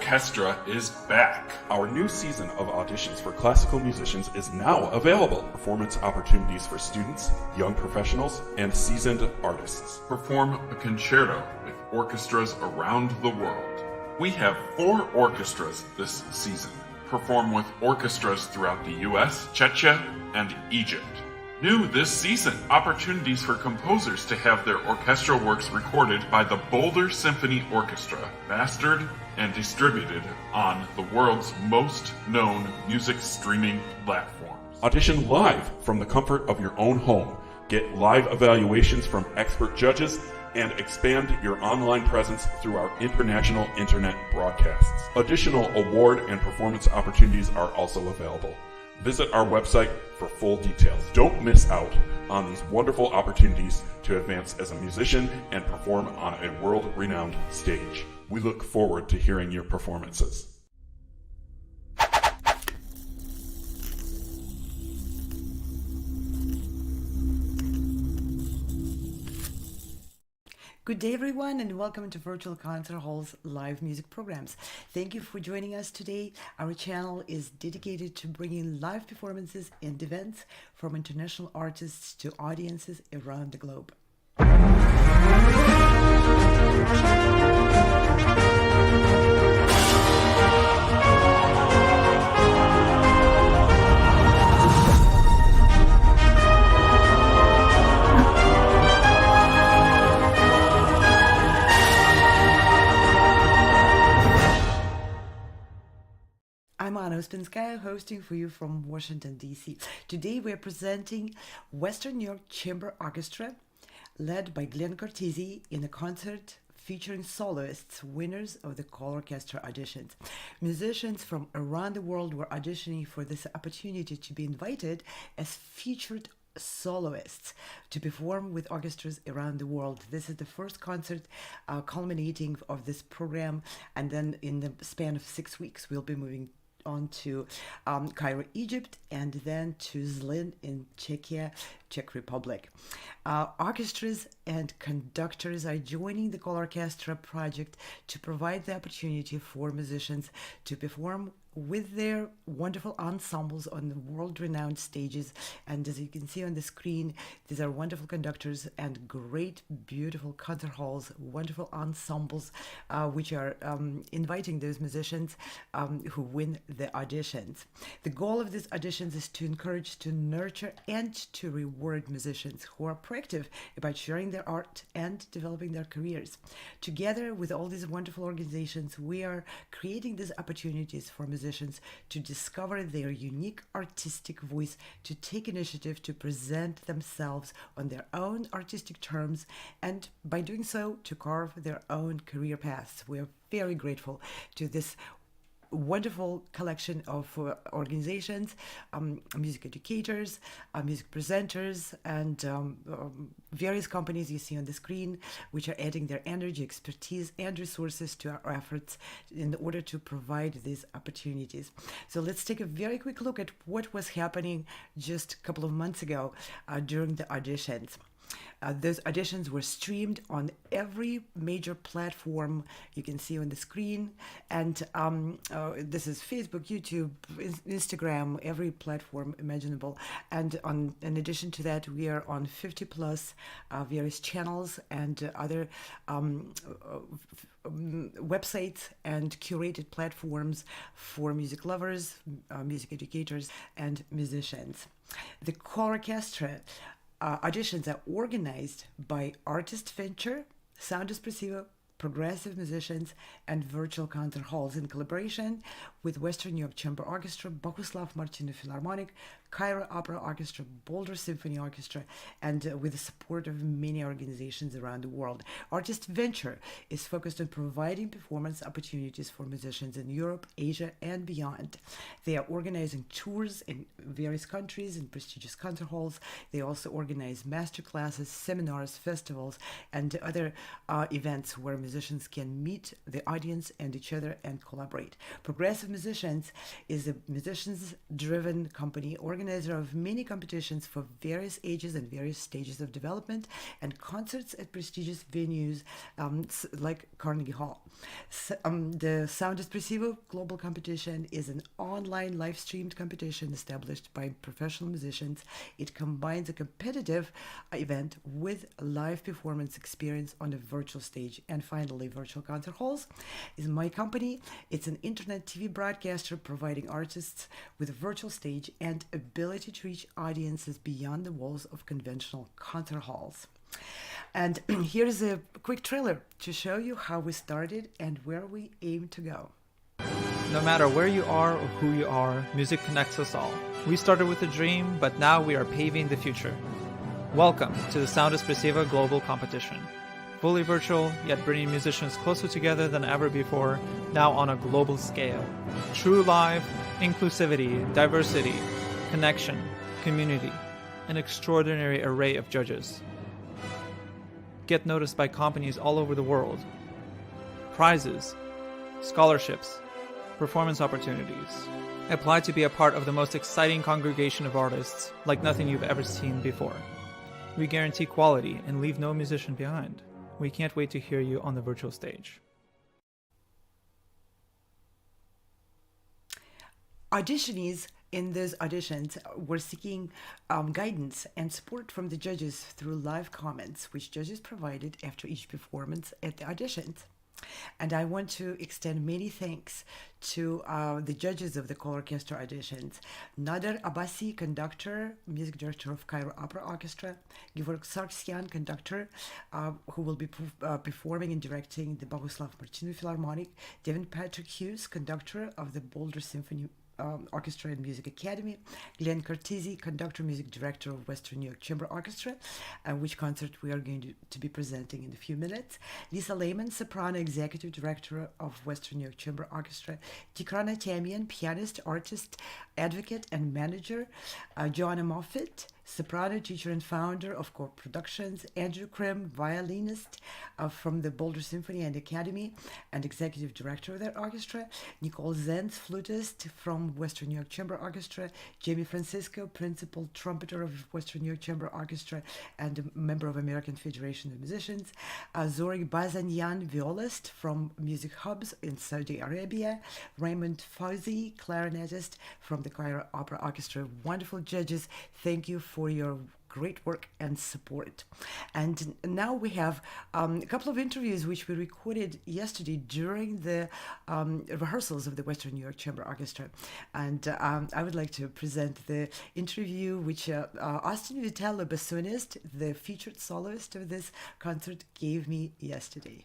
Orchestra is back. Our new season of auditions for classical musicians is now available. Performance opportunities for students, young professionals, and seasoned artists. Perform a concerto with orchestras around the world. We have 4 orchestras this season. Perform with orchestras throughout the US, Czechia, and Egypt. New this season, opportunities for composers to have their orchestral works recorded by the Boulder Symphony Orchestra, mastered and distributed on the world's most known music streaming platforms. Audition live from the comfort of your own home. Get live evaluations from expert judges and expand your online presence through our international internet broadcasts. Additional award and performance opportunities are also available. Visit our website for full details. Don't miss out on these wonderful opportunities to advance as a musician and perform on a world-renowned stage. We look forward to hearing your performances. Good day, everyone, and welcome to Virtual Concert Hall's live music programs. Thank you for joining us today. Our channel is dedicated to bringing live performances and events from international artists to audiences around the globe. I'm Anna Uspinskaya, hosting for you from Washington, D.C. Today we're presenting Western New York Chamber Orchestra, led by Glen Cortese, in a concert featuring soloists, winners of the colORCHESTRA auditions. Musicians from around the world were auditioning for this opportunity to be invited as featured soloists to perform with orchestras around the world. This is the first concert culminating of this program, and then in the span of 6 weeks we'll be moving on to Cairo, Egypt, and then to Glen in Czechia, Czech Republic. Orchestras and conductors are joining the colORCHESTRA project to provide the opportunity for musicians to perform with their wonderful ensembles on the world-renowned stages. And as you can see on the screen, these are wonderful conductors and great, beautiful concert halls, wonderful ensembles, which are inviting those musicians who win the auditions. The goal of these auditions is to encourage, to nurture, and to reward musicians who are proactive about sharing their art and developing their careers. Together with all these wonderful organizations, we are creating these opportunities for musicians to discover their unique artistic voice, to take initiative to present themselves on their own artistic terms, and by doing so, to carve their own career paths. We are very grateful to this wonderful collection of organizations, music educators, music presenters, and various companies you see on the screen, which are adding their energy, expertise, and resources to our efforts in order to provide these opportunities. So let's take a very quick look at what was happening just a couple of months ago during the auditions. Those auditions were streamed on every major platform you can see on the screen, and this is Facebook, YouTube, Instagram, every platform imaginable. And in addition to that, we are on 50 plus various channels and other websites and curated platforms for music lovers, music educators, and musicians. The colORCHESTRA auditions are organized by Artist Venture, Sound Espressivo, Progressive Musicians, and Virtual Concert Halls in collaboration with Western New York Chamber Orchestra, Bohuslav Martinu Philharmonic, Cairo Opera Orchestra, Boulder Symphony Orchestra, and with the support of many organizations around the world. Artist Venture is focused on providing performance opportunities for musicians in Europe, Asia, and beyond. They are organizing tours in various countries in prestigious concert halls. They also organize master classes, seminars, festivals, and other events where musicians can meet the audience and each other and collaborate. Progressive Musicians is a musicians-driven company, organizer of many competitions for various ages and various stages of development, and concerts at prestigious venues like Carnegie Hall. The Sound Espressivo Global Competition is an online live-streamed competition established by professional musicians. It combines a competitive event with a live performance experience on a virtual stage. And finally, Virtual Concert Halls is my company. It's an internet TV broadcaster providing artists with a virtual stage and ability to reach audiences beyond the walls of conventional concert halls. And here's a quick trailer to show you how we started and where we aim to go. No matter where you are or who you are, music connects us all. We started with a dream, but now we are paving the future. Welcome to the Sound Espressivo Global Competition. Fully virtual, yet bringing musicians closer together than ever before, now on a global scale. True live, inclusivity, diversity, connection, community, an extraordinary array of judges. Get noticed by companies all over the world. Prizes, scholarships, performance opportunities. Apply to be a part of the most exciting congregation of artists like nothing you've ever seen before. We guarantee quality and leave no musician behind. We can't wait to hear you on the virtual stage. Auditionees in those auditions were seeking guidance and support from the judges through live comments, which judges provided after each performance at the auditions. And I want to extend many thanks to the judges of the colORCHESTRA auditions. Nader Abbasi, conductor, music director of Cairo Opera Orchestra. Georg Sargsyan, conductor, who will be performing and directing the Boguslav Martinu Philharmonic. Devin Patrick Hughes, conductor of the Boulder Symphony Orchestra and Music Academy. Glen Cortese, conductor, music director of Western New York Chamber Orchestra, which concert we are going to be presenting in a few minutes. Lisa Lehman, soprano, executive director of Western New York Chamber Orchestra. Tikrana Tamian, pianist, artist, advocate, and manager. Joanna Moffett, soprano, teacher, and founder of Corp Productions. Andrew Krim, violinist from the Boulder Symphony and Academy and executive director of that orchestra. Nicole Zenz, flutist from Western New York Chamber Orchestra. Jamie Francisco, principal trumpeter of Western New York Chamber Orchestra and a member of American Federation of Musicians. Zorig Bazanyan, violist from Music Hubs in Saudi Arabia. Raymond Fauzi, clarinetist from the Cairo Opera Orchestra. Wonderful judges. Thank you for your great work and support. And now we have a couple of interviews which we recorded yesterday during the rehearsals of the Western New York Chamber Orchestra. And I would like to present the interview which Austin Vitello, bassoonist, the featured soloist of this concert, gave me yesterday.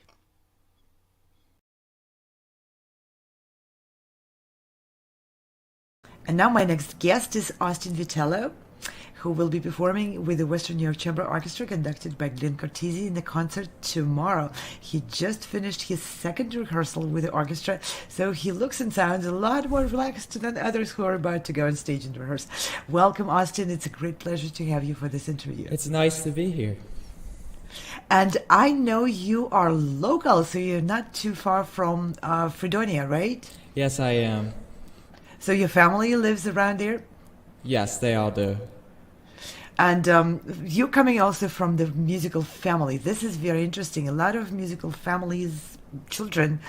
And now my next guest is Austin Vitello, who will be performing with the Western New York Chamber Orchestra, conducted by Glen Cortese, in the concert tomorrow. He just finished his second rehearsal with the orchestra, so he looks and sounds a lot more relaxed than others who are about to go on stage and rehearse. Welcome, Austin. It's a great pleasure to have you for this interview. It's nice to be here. And I know you are local, so you're not too far from Fredonia, right? Yes, I am. So your family lives around there? Yes, they all do. And you're coming also from the musical family. This is very interesting. A lot of musical families, children,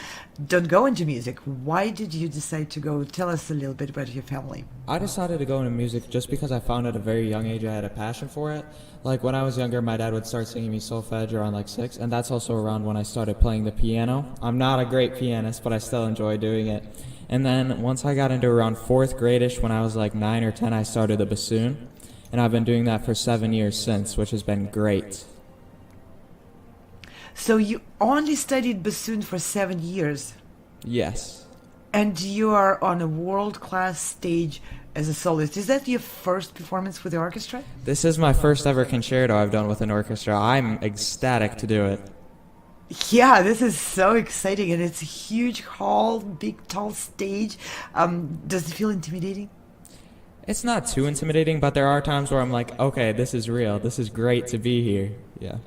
don't go into music. Why did you decide to go? Tell us a little bit about your family. I decided to go into music just because I found at a very young age I had a passion for it. Like when I was younger, my dad would start singing me solfege around like 6, and that's also around when I started playing the piano. I'm not a great pianist, but I still enjoy doing it. And then once I got into around 4th grade-ish, when I was like 9 or 10, I started the bassoon. And I've been doing that for 7 years since, which has been great. So you only studied bassoon for 7 years? Yes. And you are on a world-class stage as a soloist. Is that your first performance with the orchestra? This is my first ever concerto I've done with an orchestra. I'm ecstatic to do it. Yeah, this is so exciting, and it's a huge hall, big, tall stage. Does it feel intimidating? It's not too intimidating, but there are times where I'm like, okay, this is real. This is great to be here. Yeah.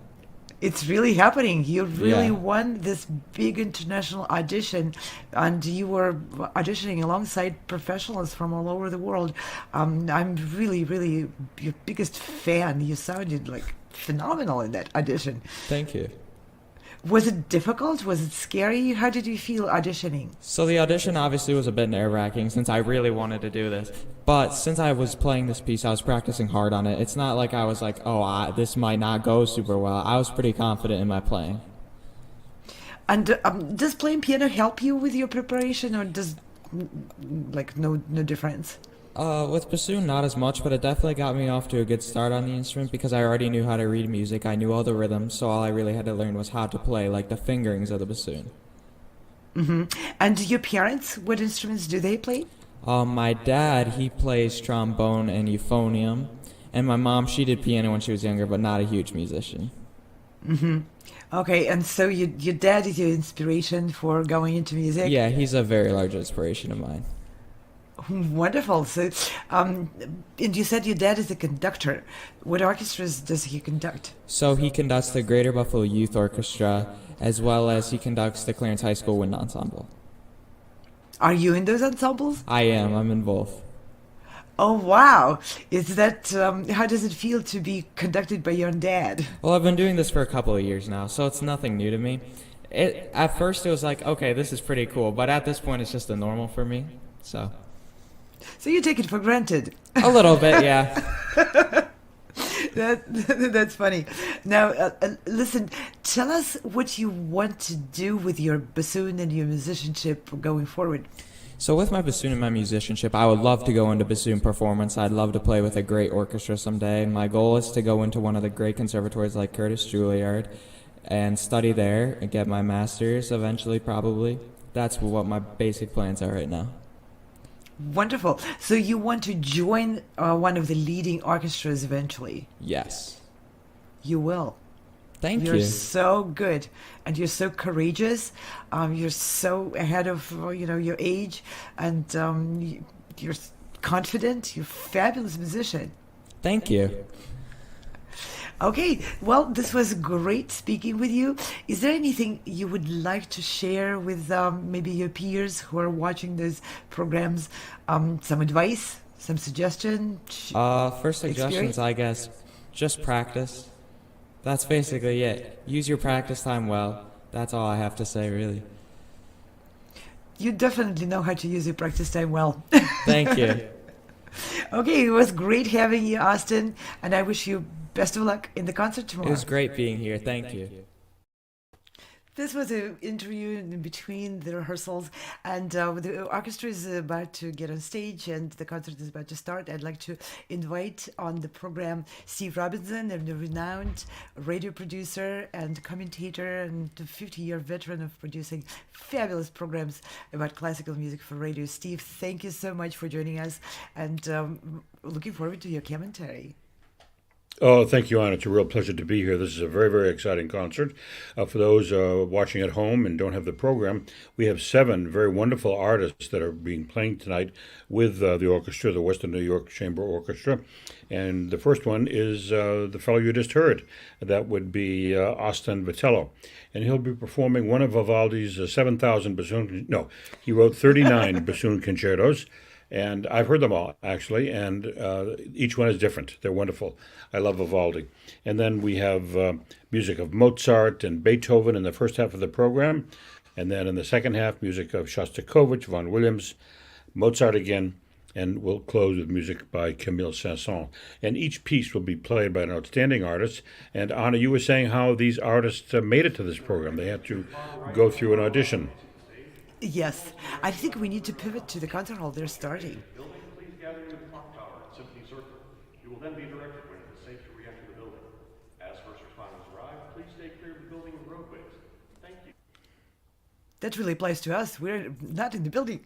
It's really happening. You really Yeah. won this big international audition, and you were auditioning alongside professionals from all over the world. I'm really, really your biggest fan. You sounded like phenomenal in that audition. Thank you. Was it difficult? Was it scary? How did you feel auditioning? So the audition obviously was a bit nerve-wracking since I really wanted to do this. But since I was playing this piece, I was practicing hard on it. It's not like I was like, this might not go super well. I was pretty confident in my playing. And does playing piano help you with your preparation, or does like no difference? With bassoon, not as much, but it definitely got me off to a good start on the instrument because I already knew how to read music. I knew all the rhythms, so all I really had to learn was how to play, like the fingerings of the bassoon. And your parents, what instruments do they play? My dad, he plays trombone and euphonium, and my mom, she did piano when she was younger, but not a huge musician. Okay, and so your dad is your inspiration for going into music? Yeah, he's a very large inspiration of mine. Wonderful. So, and you said your dad is a conductor. What orchestras does he conduct? So he conducts the Greater Buffalo Youth Orchestra, as well as he conducts the Clarence High School Wind Ensemble. Are you in those ensembles? I am. I'm in both. Oh, wow. Is that, how does it feel to be conducted by your dad? Well, I've been doing this for a couple of years now, so it's nothing new to me. At first, it was like, okay, this is pretty cool, but at this point, it's just a normal for me, so... So you take it for granted. A little bit, yeah. That's funny. Now, listen, tell us what you want to do with your bassoon and your musicianship going forward. So with my bassoon and my musicianship, I would love to go into bassoon performance. I'd love to play with a great orchestra someday. My goal is to go into one of the great conservatories like Curtis Juilliard and study there and get my master's eventually, probably. That's what my basic plans are right now. Wonderful. So you want to join one of the leading orchestras eventually? Yes. You will. Thank You're you. so good, and you're so courageous. You're so ahead of your age, and you're confident. You're a fabulous musician. Thank you. Okay, well, this was great speaking with you. Is there anything you would like to share with maybe your peers who are watching those programs? Some advice, some suggestion? First suggestions, I guess, just practice. That's basically it. Use your practice time well. That's all I have to say, really. You definitely know how to use your practice time well. Thank you. Okay, it was great having you, Austin, and I wish you best of luck in the concert tomorrow. It was great being here. Thank you. This was an interview in between the rehearsals, and the orchestra is about to get on stage and the concert is about to start. I'd like to invite on the program Steve Robinson, a renowned radio producer and commentator and a 50-year veteran of producing fabulous programs about classical music for radio. Steve, thank you so much for joining us, and looking forward to your commentary. Oh, thank you, Anna. It's a real pleasure to be here. This is a very, very exciting concert. For those watching at home and don't have the program, we have 7 very wonderful artists that are being playing tonight with the orchestra, the Western New York Chamber Orchestra. And the first one is the fellow you just heard. That would be Austin Vitello. And he'll be performing one of Vivaldi's 7,000 bassoon... No, he wrote 39 bassoon concertos. And I've heard them all, actually, and each one is different. They're wonderful. I love Vivaldi. And then we have music of Mozart and Beethoven in the first half of the program. And then in the second half, music of Shostakovich, Vaughan Williams, Mozart again, and we'll close with music by Camille Saint-Saëns. And each piece will be played by an outstanding artist. And Anna, you were saying how these artists made it to this program. They had to go through an audition. Yes, I think we need to pivot to the concert hall. They're starting. Building, please gather near the clock tower at Symphony Circle. You will then be directed when it is safe to re-enter the building. As first responders arrive, please stay clear of the building and roadways. Thank you. That really applies to us. We're not in the building.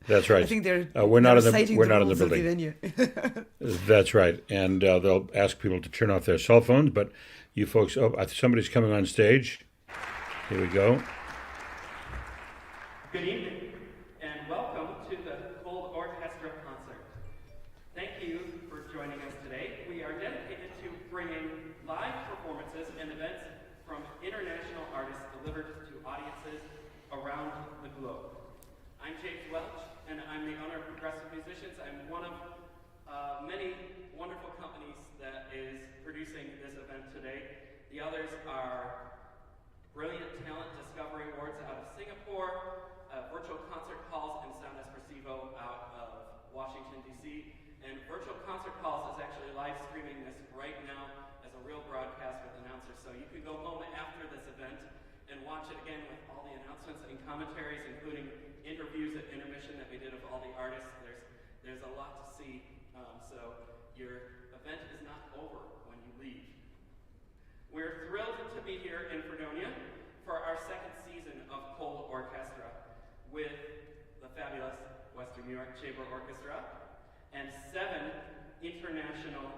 That's right. I think they're we're not in the reciting building. venue. That's right. And they'll ask people to turn off their cell phones. But you folks, somebody's coming on stage. Here we go. Good evening, and welcome to the colORCHESTRA concert. Thank you for joining us today. We are dedicated to bringing live performances and events from international artists delivered to audiences around the globe. I'm James Welch, and I'm the owner of Progressive Musicians. I'm one of many wonderful companies that is producing this event today. The others are Brilliant Talent Discovery Awards out of Singapore, Virtual Concert Halls, and Sound Espressivo out of Washington, D.C. And Virtual Concert Halls is actually live streaming this right now as a real broadcast with announcers. So you can go home after this event and watch it again with all the announcements and commentaries, including interviews at intermission that we did of all the artists. There's a lot to see, so your event is not over when you leave. We're thrilled to be here in Fredonia for our second season of colORCHESTRA with the fabulous Western New York Chamber Orchestra and 7 international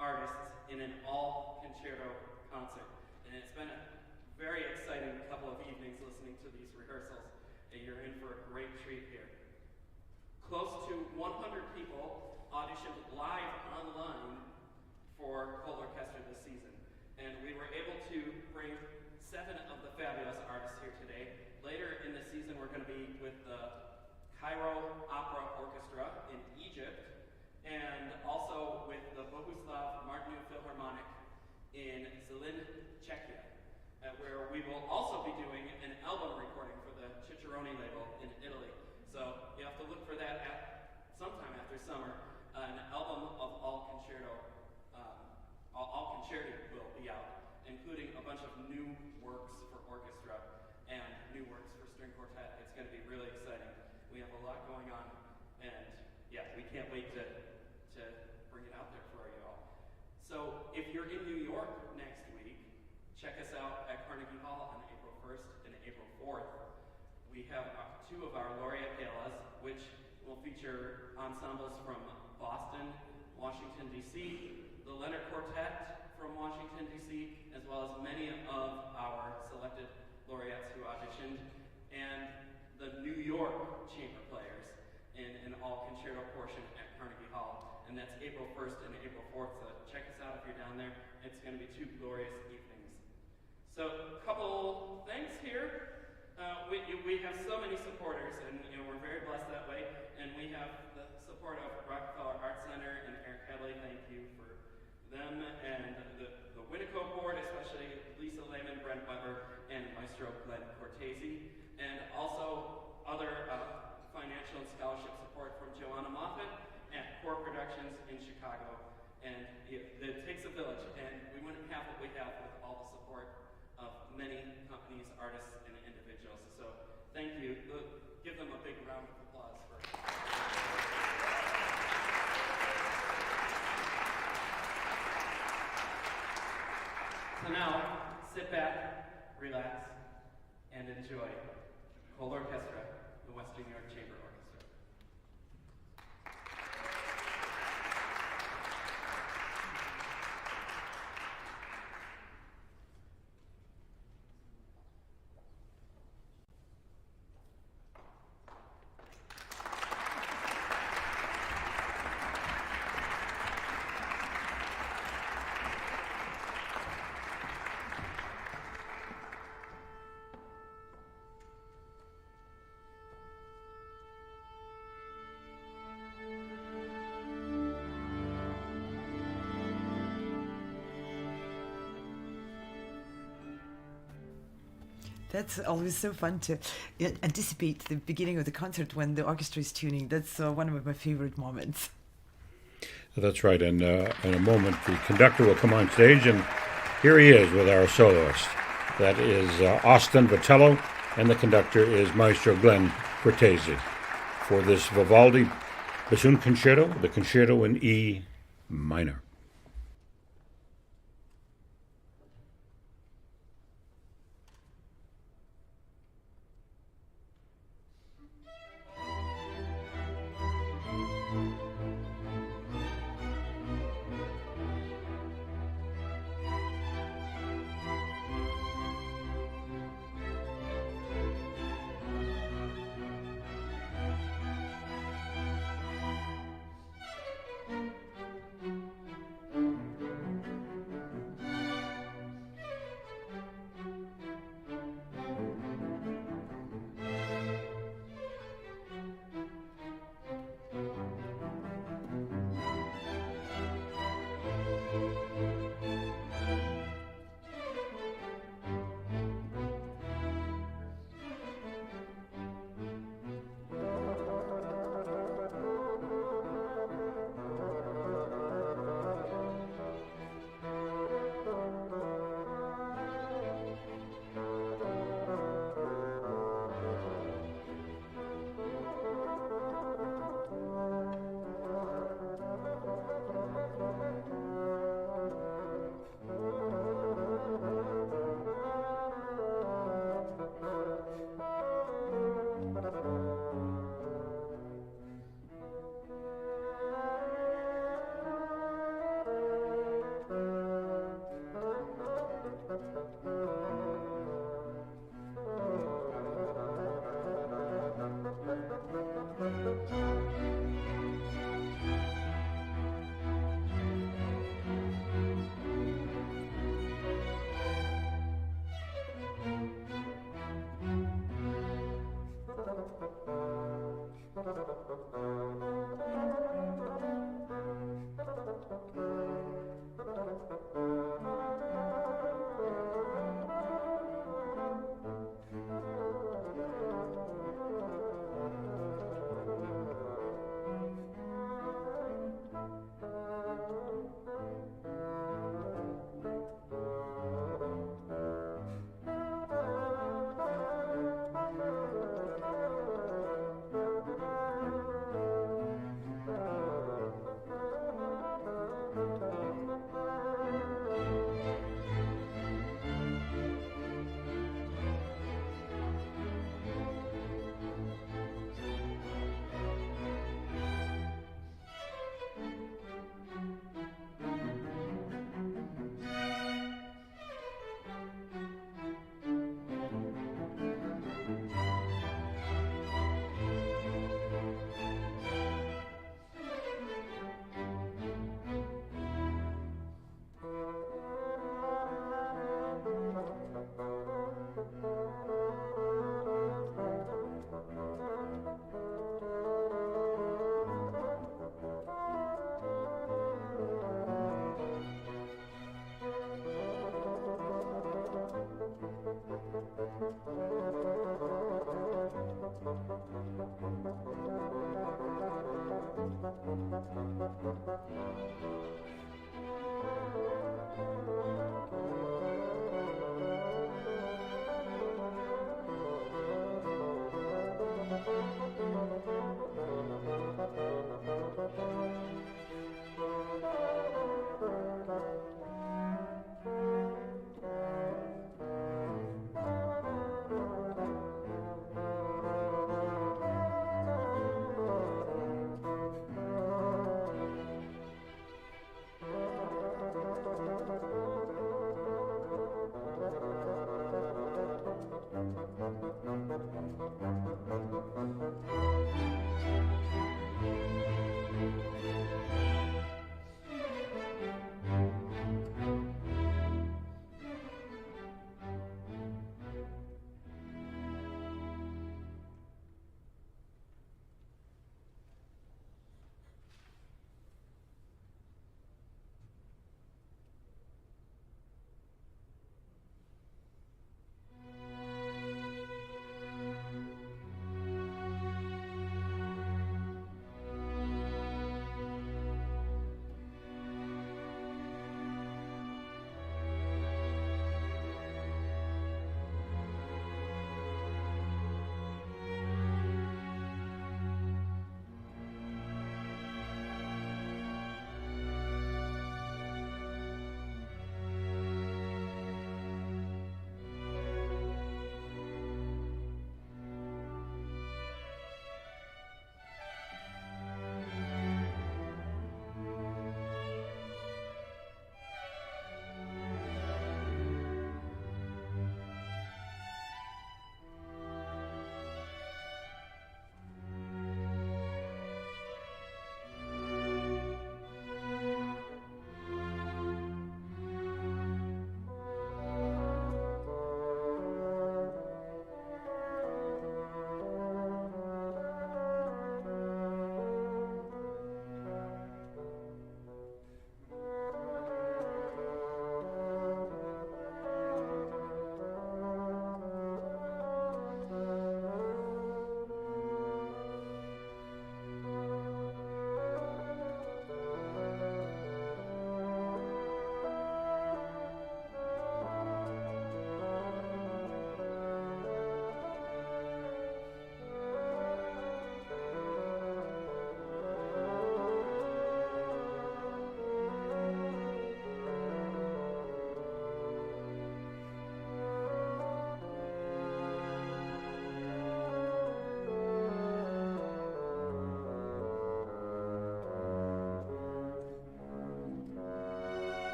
artists in an all-concerto concert. And it's been a very exciting couple of evenings listening to these rehearsals, and you're in for a great treat here. Close to 100 people auditioned live online for colORCHESTRA this season, and we were able to bring 7 of the fabulous artists here today. Later in the season, we're going to be with the Cairo Opera Orchestra in Egypt, and also with the Bohuslav Martinu Philharmonic in Glen, Czechia, where we will also be doing an album recording for the Cicciarone label in Italy. So you have to look for that sometime after summer. An album of all concerti will be out, including a bunch of new works for orchestra and new works for string quartet. It's going to be really exciting. We have a lot going on, and yeah, we can't wait to bring it out there for you all. So if you're in New York next week, check us out at Carnegie Hall on April 1st and April 4th. We have 2 of our laureate galas, which will feature ensembles from Boston, Washington, D.C., the Leonard Quartet from Washington, D.C., as well as many of our selected laureates who auditioned, and the New York Chamber Players in an all-concerto portion at Carnegie Hall. And that's April 1st and April 4th, so check us out if you're down there. It's going to be 2 glorious evenings. So, a couple things here. We have so many supporters, and we're very blessed that way. And we have the support of Rockefeller Arts Center and Eric Headley. Thank you for them, and the Winneco board, especially Lisa Lehman, Brent Weber, and Maestro Glen Cortese, and also other financial and scholarship support from Joanna Moffat at Core Productions in Chicago. And it takes a village, and we wouldn't have what we have with all the support of many companies, artists, and individuals. So thank you. Give them a big round of applause for So now, sit back, relax, and enjoy colORCHESTRA, the Western New York Chamber Orchestra. That's always so fun to anticipate the beginning of the concert when the orchestra is tuning. That's one of my favorite moments. That's right, and in a moment the conductor will come on stage, and here he is with our soloist. That is Austin Vitello, and the conductor is Maestro Glen Cortese for this Vivaldi bassoon concerto, the concerto in E minor.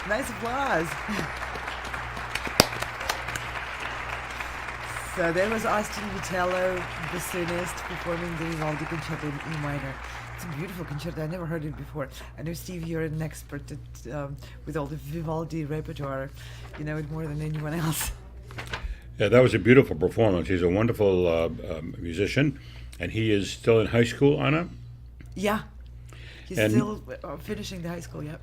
Nice applause. So there was Austin Vitello, bassoonist, performing the Vivaldi Concerto in E minor. It's a beautiful concerto. I never heard it before. I know, Steve, you're an expert at, with all the Vivaldi repertoire. You know it more than anyone else. Yeah, that was a beautiful performance. He's a wonderful musician, and he is still in high school, Anna? Yeah. He's And- still finishing the high school, yeah.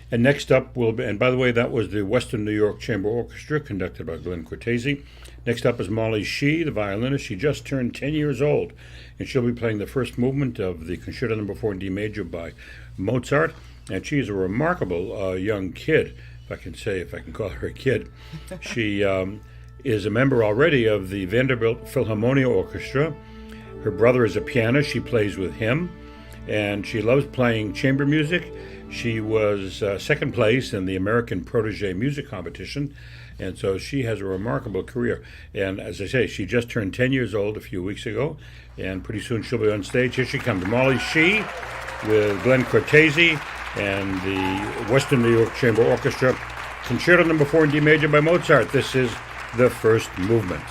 And next up will be, and by the way, that was the Western New York Chamber Orchestra, conducted by Glen Cortese. Next up is Molly Shee, the violinist. She just turned 10 years old, and she'll be playing the first movement of the Concerto No. 4 in D major by Mozart. And she's a remarkable young kid, if I can call her a kid. She is a member already of the Vanderbilt Philharmonia Orchestra. Her brother is a pianist. She plays with him, and she loves playing chamber music. She was second place in the American Protégé Music Competition, and so she has a remarkable career. And as I say, she just turned 10 years old a few weeks ago, and pretty soon she'll be on stage. Here she comes, Molly Shee with Glen Cortese and the Western New York Chamber Orchestra, Concerto No. 4 in D major by Mozart. This is the first movement.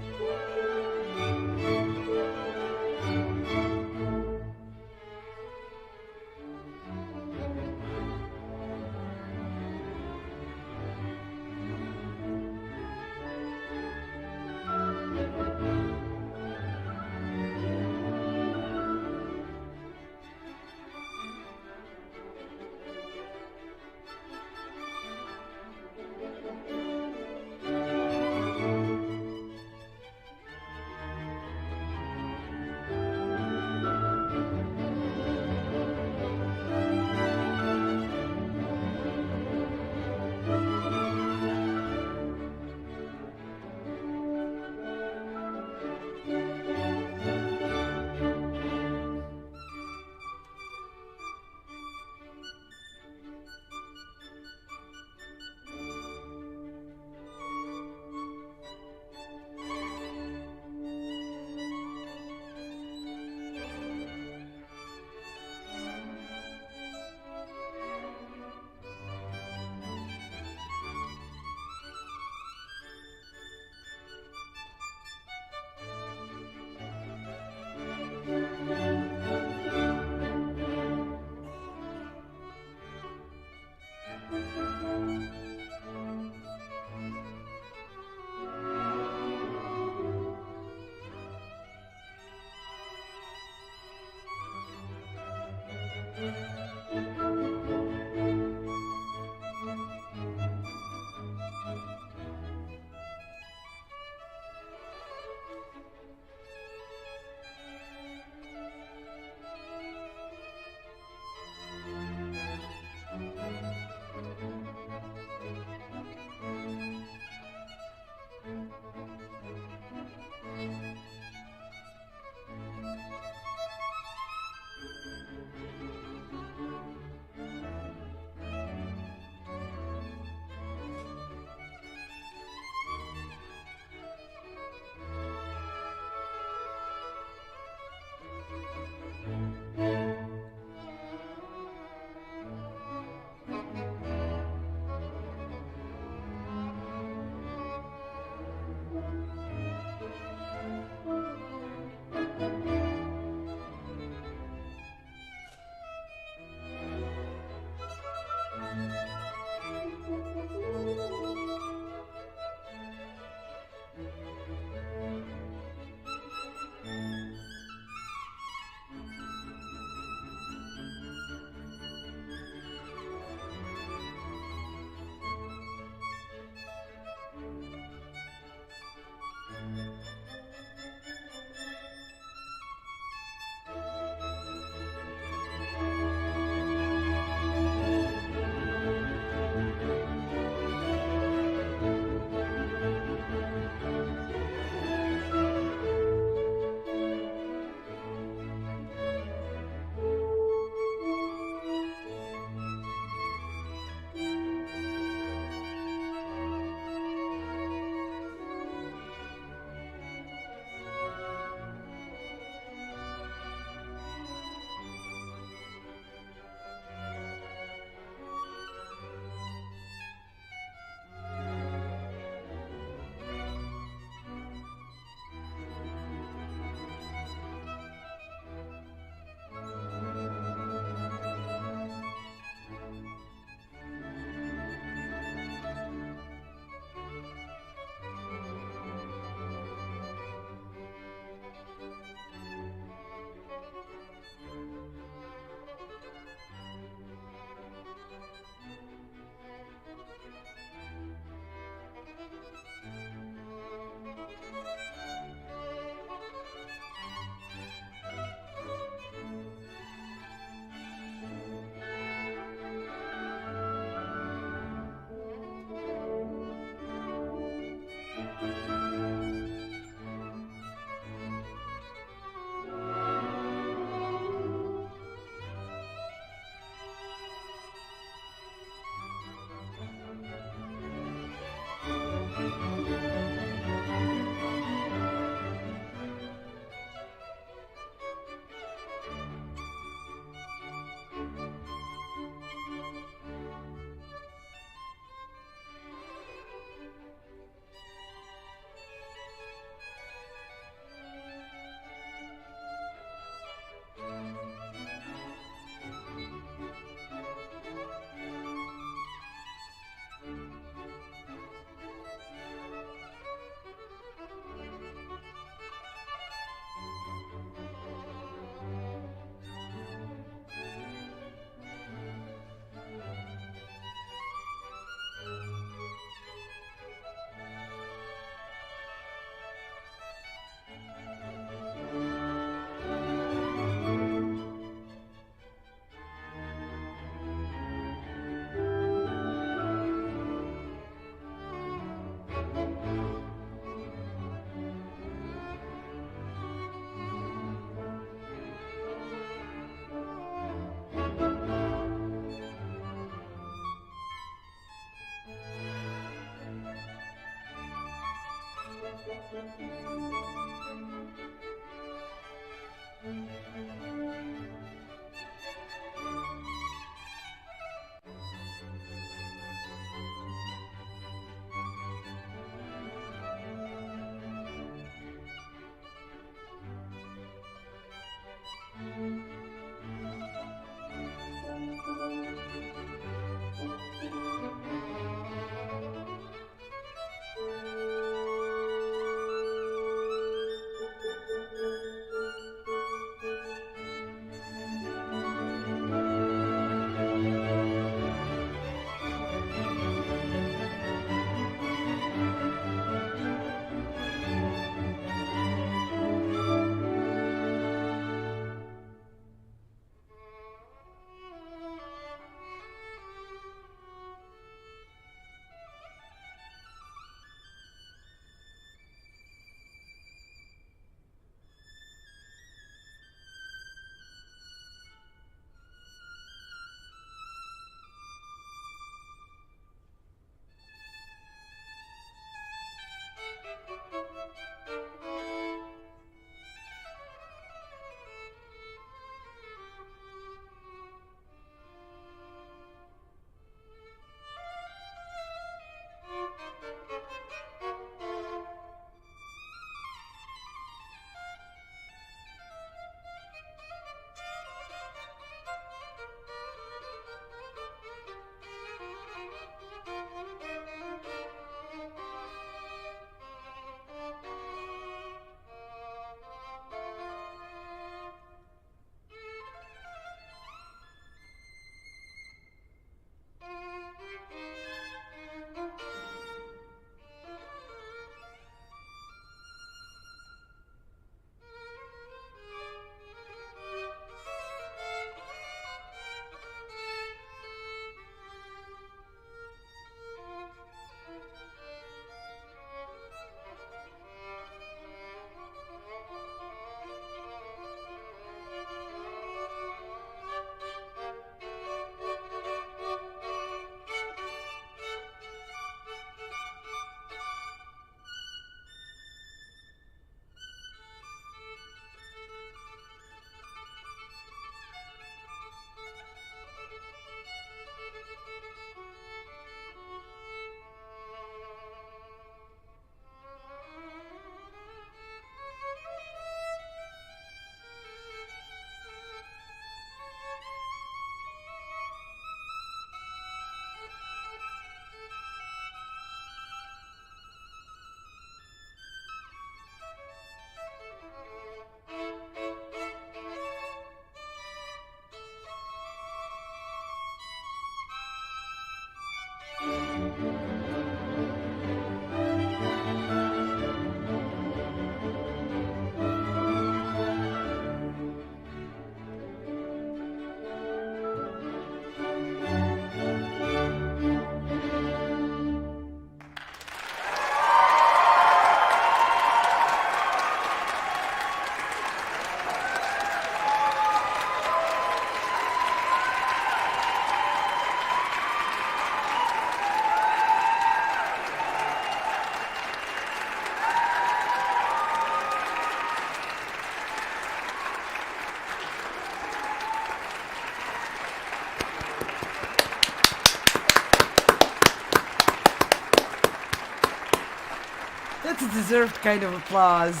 That's a deserved kind of applause.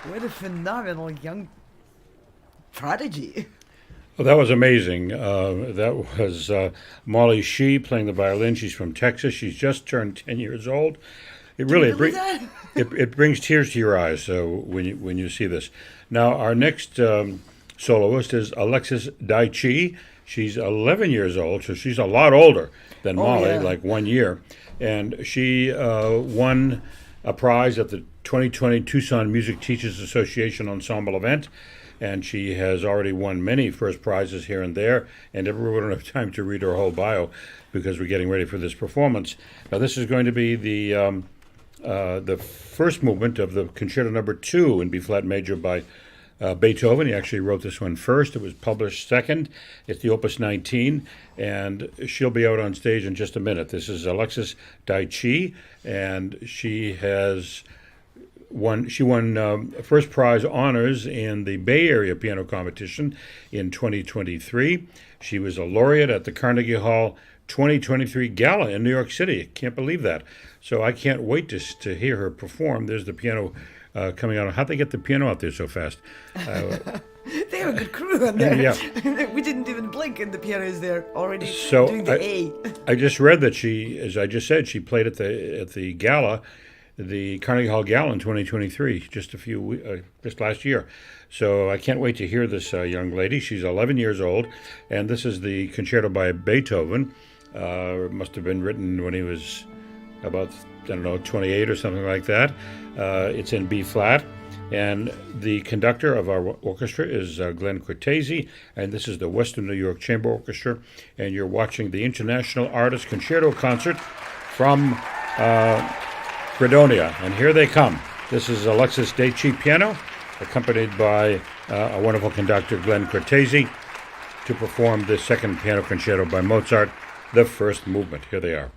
What a phenomenal young prodigy. Well, that was amazing. That was Molly Shee playing the violin. She's from Texas. She's just turned 10 years old. It really it brings tears to your eyes when you see this. Now, our next soloist is Alexis Daichi. She's 11 years old, so she's a lot older than Molly, like 1 year. And she won a prize at the 2020 Tucson Music Teachers Association Ensemble event. And she has already won many first prizes here and there, and we don't have time to read her whole bio because we're getting ready for this performance. Now, this is going to be the first movement of the Concerto Number 2 in B-flat major by Beethoven. He actually wrote this one first. It was published second. It's the Opus 19, and she'll be out on stage in just a minute. This is Alexis Daichi, and she has She won first prize honors in the Bay Area Piano Competition in 2023. She was a laureate at the Carnegie Hall 2023 Gala in New York City. I can't believe that. So I can't wait to hear her perform. There's the piano coming out. How'd they get the piano out there so fast? They have a good crew on there. Yeah. We didn't even blink, and the piano is there already So doing the A. I just read that she, as I just said, she played at the Gala, the Carnegie Hall Gala in 2023, just last year. So I can't wait to hear this young lady. She's 11 years old, and this is the concerto by Beethoven. It must have been written when he was about, 28 or something like that. It's in B flat. And the conductor of our orchestra is Glen Cortese, and this is the Western New York Chamber Orchestra, and you're watching the International Artist Concerto Concert from Fredonia, and here they come. This is Alexis Deci piano, accompanied by a wonderful conductor, Glen Cortese, to perform the second piano concerto by Mozart, the first movement. Here they are.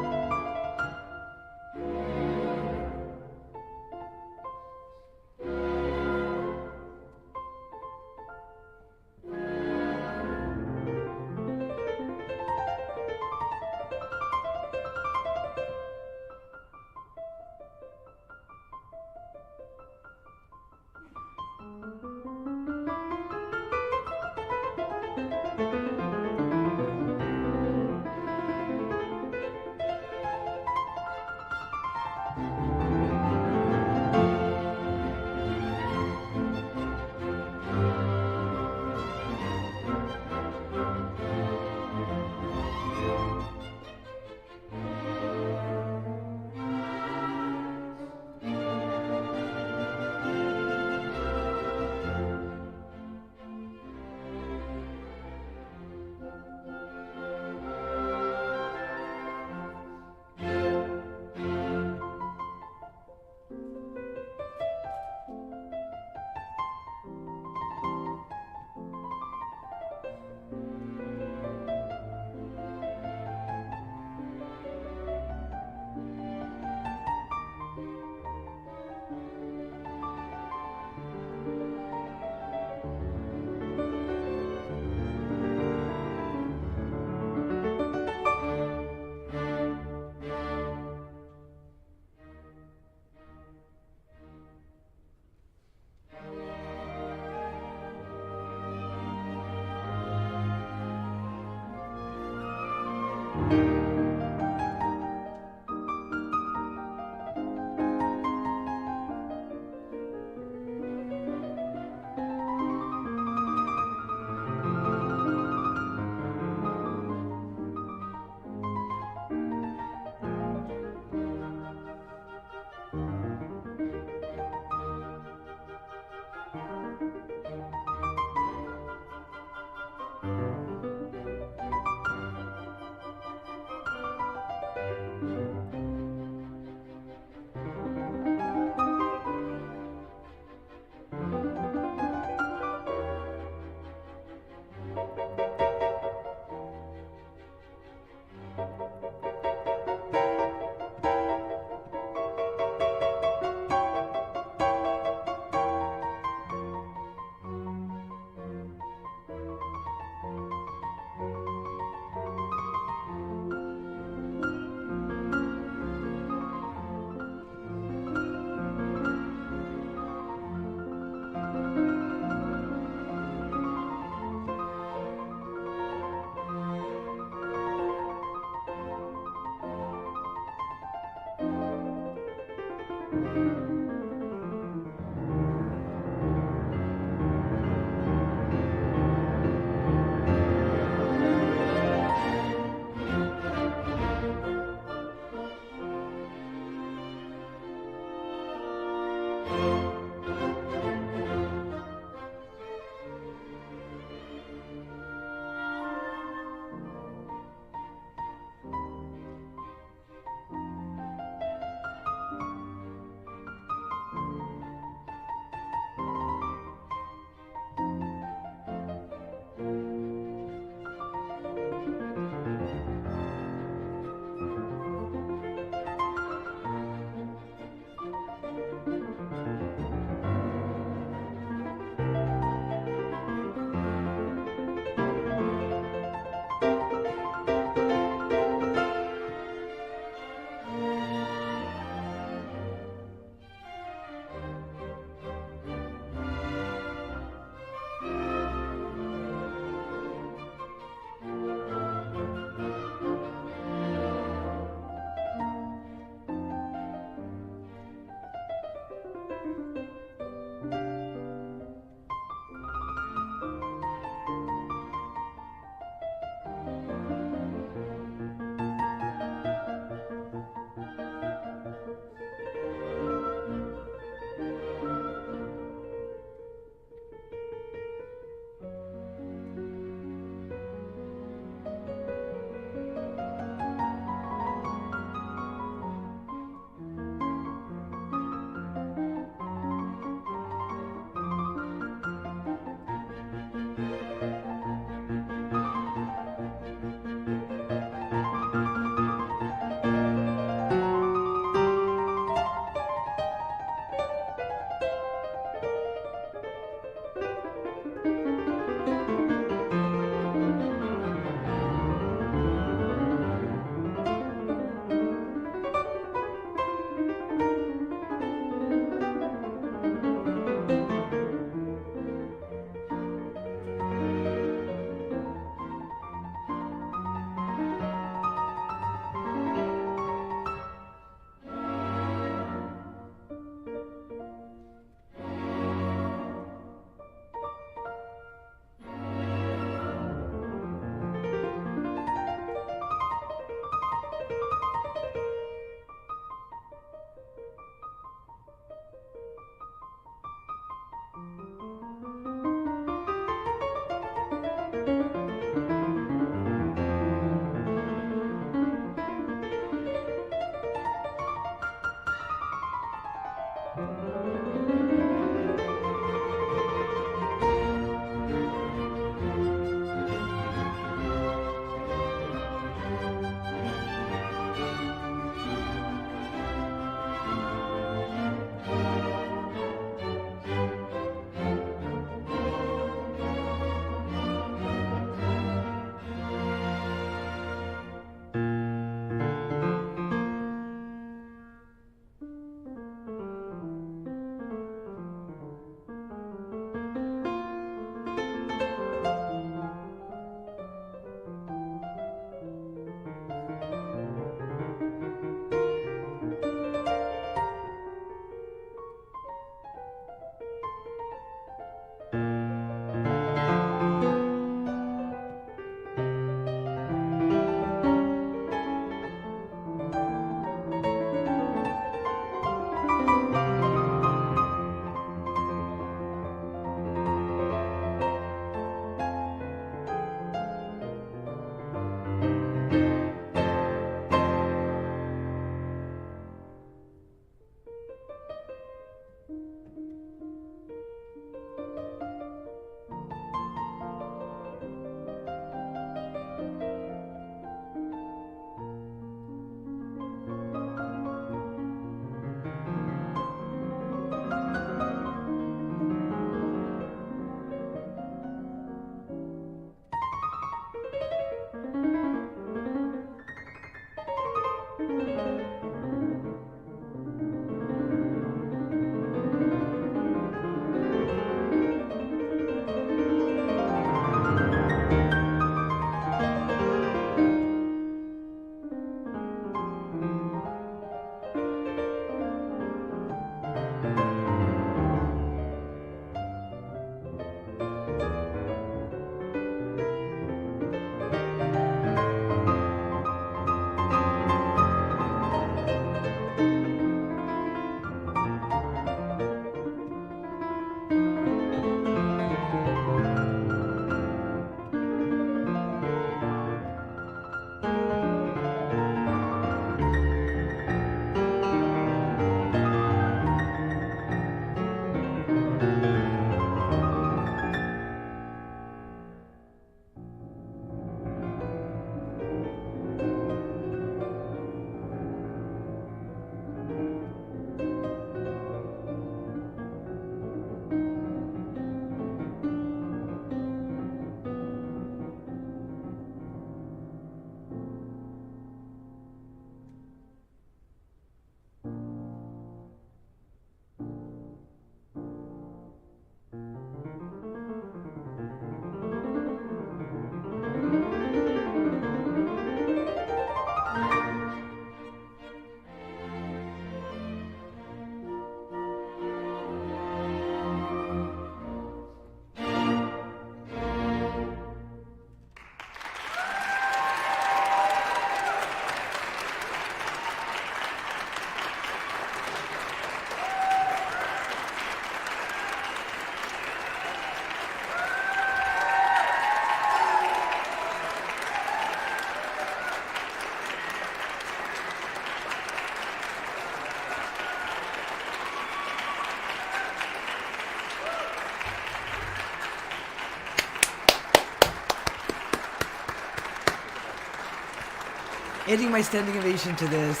Adding my standing ovation to this.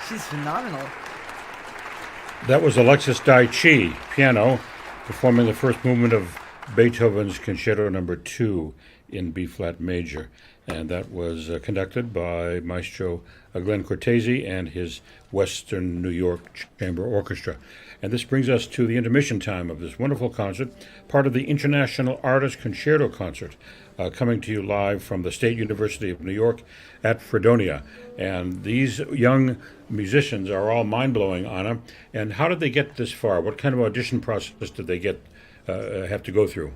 She's phenomenal. That was Alexis Dai Chi, piano, performing the first movement of Beethoven's Concerto Number 2 in B-flat major. And that was conducted by Maestro Glen Cortese and his Western New York Chamber Orchestra. And this brings us to the intermission time of this wonderful concert, part of the International Artist Concerto Concert, coming to you live from the State University of New York at Fredonia. And these young musicians are all mind-blowing, Anna. And how did they get this far? What kind of audition process did they have to go through?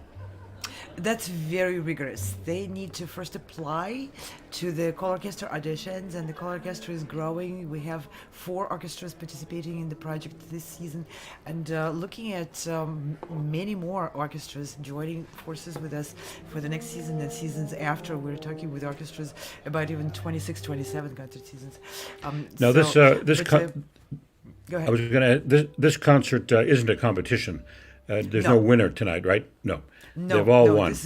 That's very rigorous. They need to first apply to the colORCHESTRA auditions, and the colORCHESTRA is growing. We have 4 orchestras participating in the project this season, and looking at many more orchestras joining forces with us for the next season and seasons after. We're talking with orchestras about even 26, 27 concert seasons. Now, go ahead. I was going to. This concert isn't a competition. There's no winner tonight, right? No. They've all won.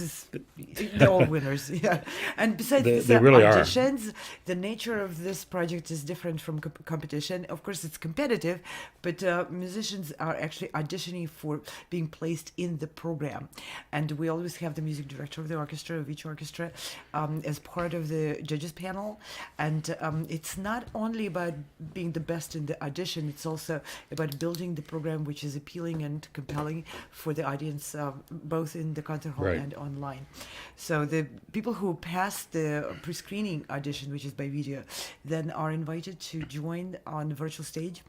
They're all winners, yeah. And besides they really auditions, the nature of this project is different from competition. Of course, it's competitive, but musicians are actually auditioning for being placed in the program. And we always have the music director of the orchestra, of each orchestra, as part of the judges panel. And it's not only about being the best in the audition, it's also about building the program which is appealing and compelling for the audience, both in the concert hall and online. So the people who pass the pre-screening audition, which is by video, then are invited to join on the virtual stage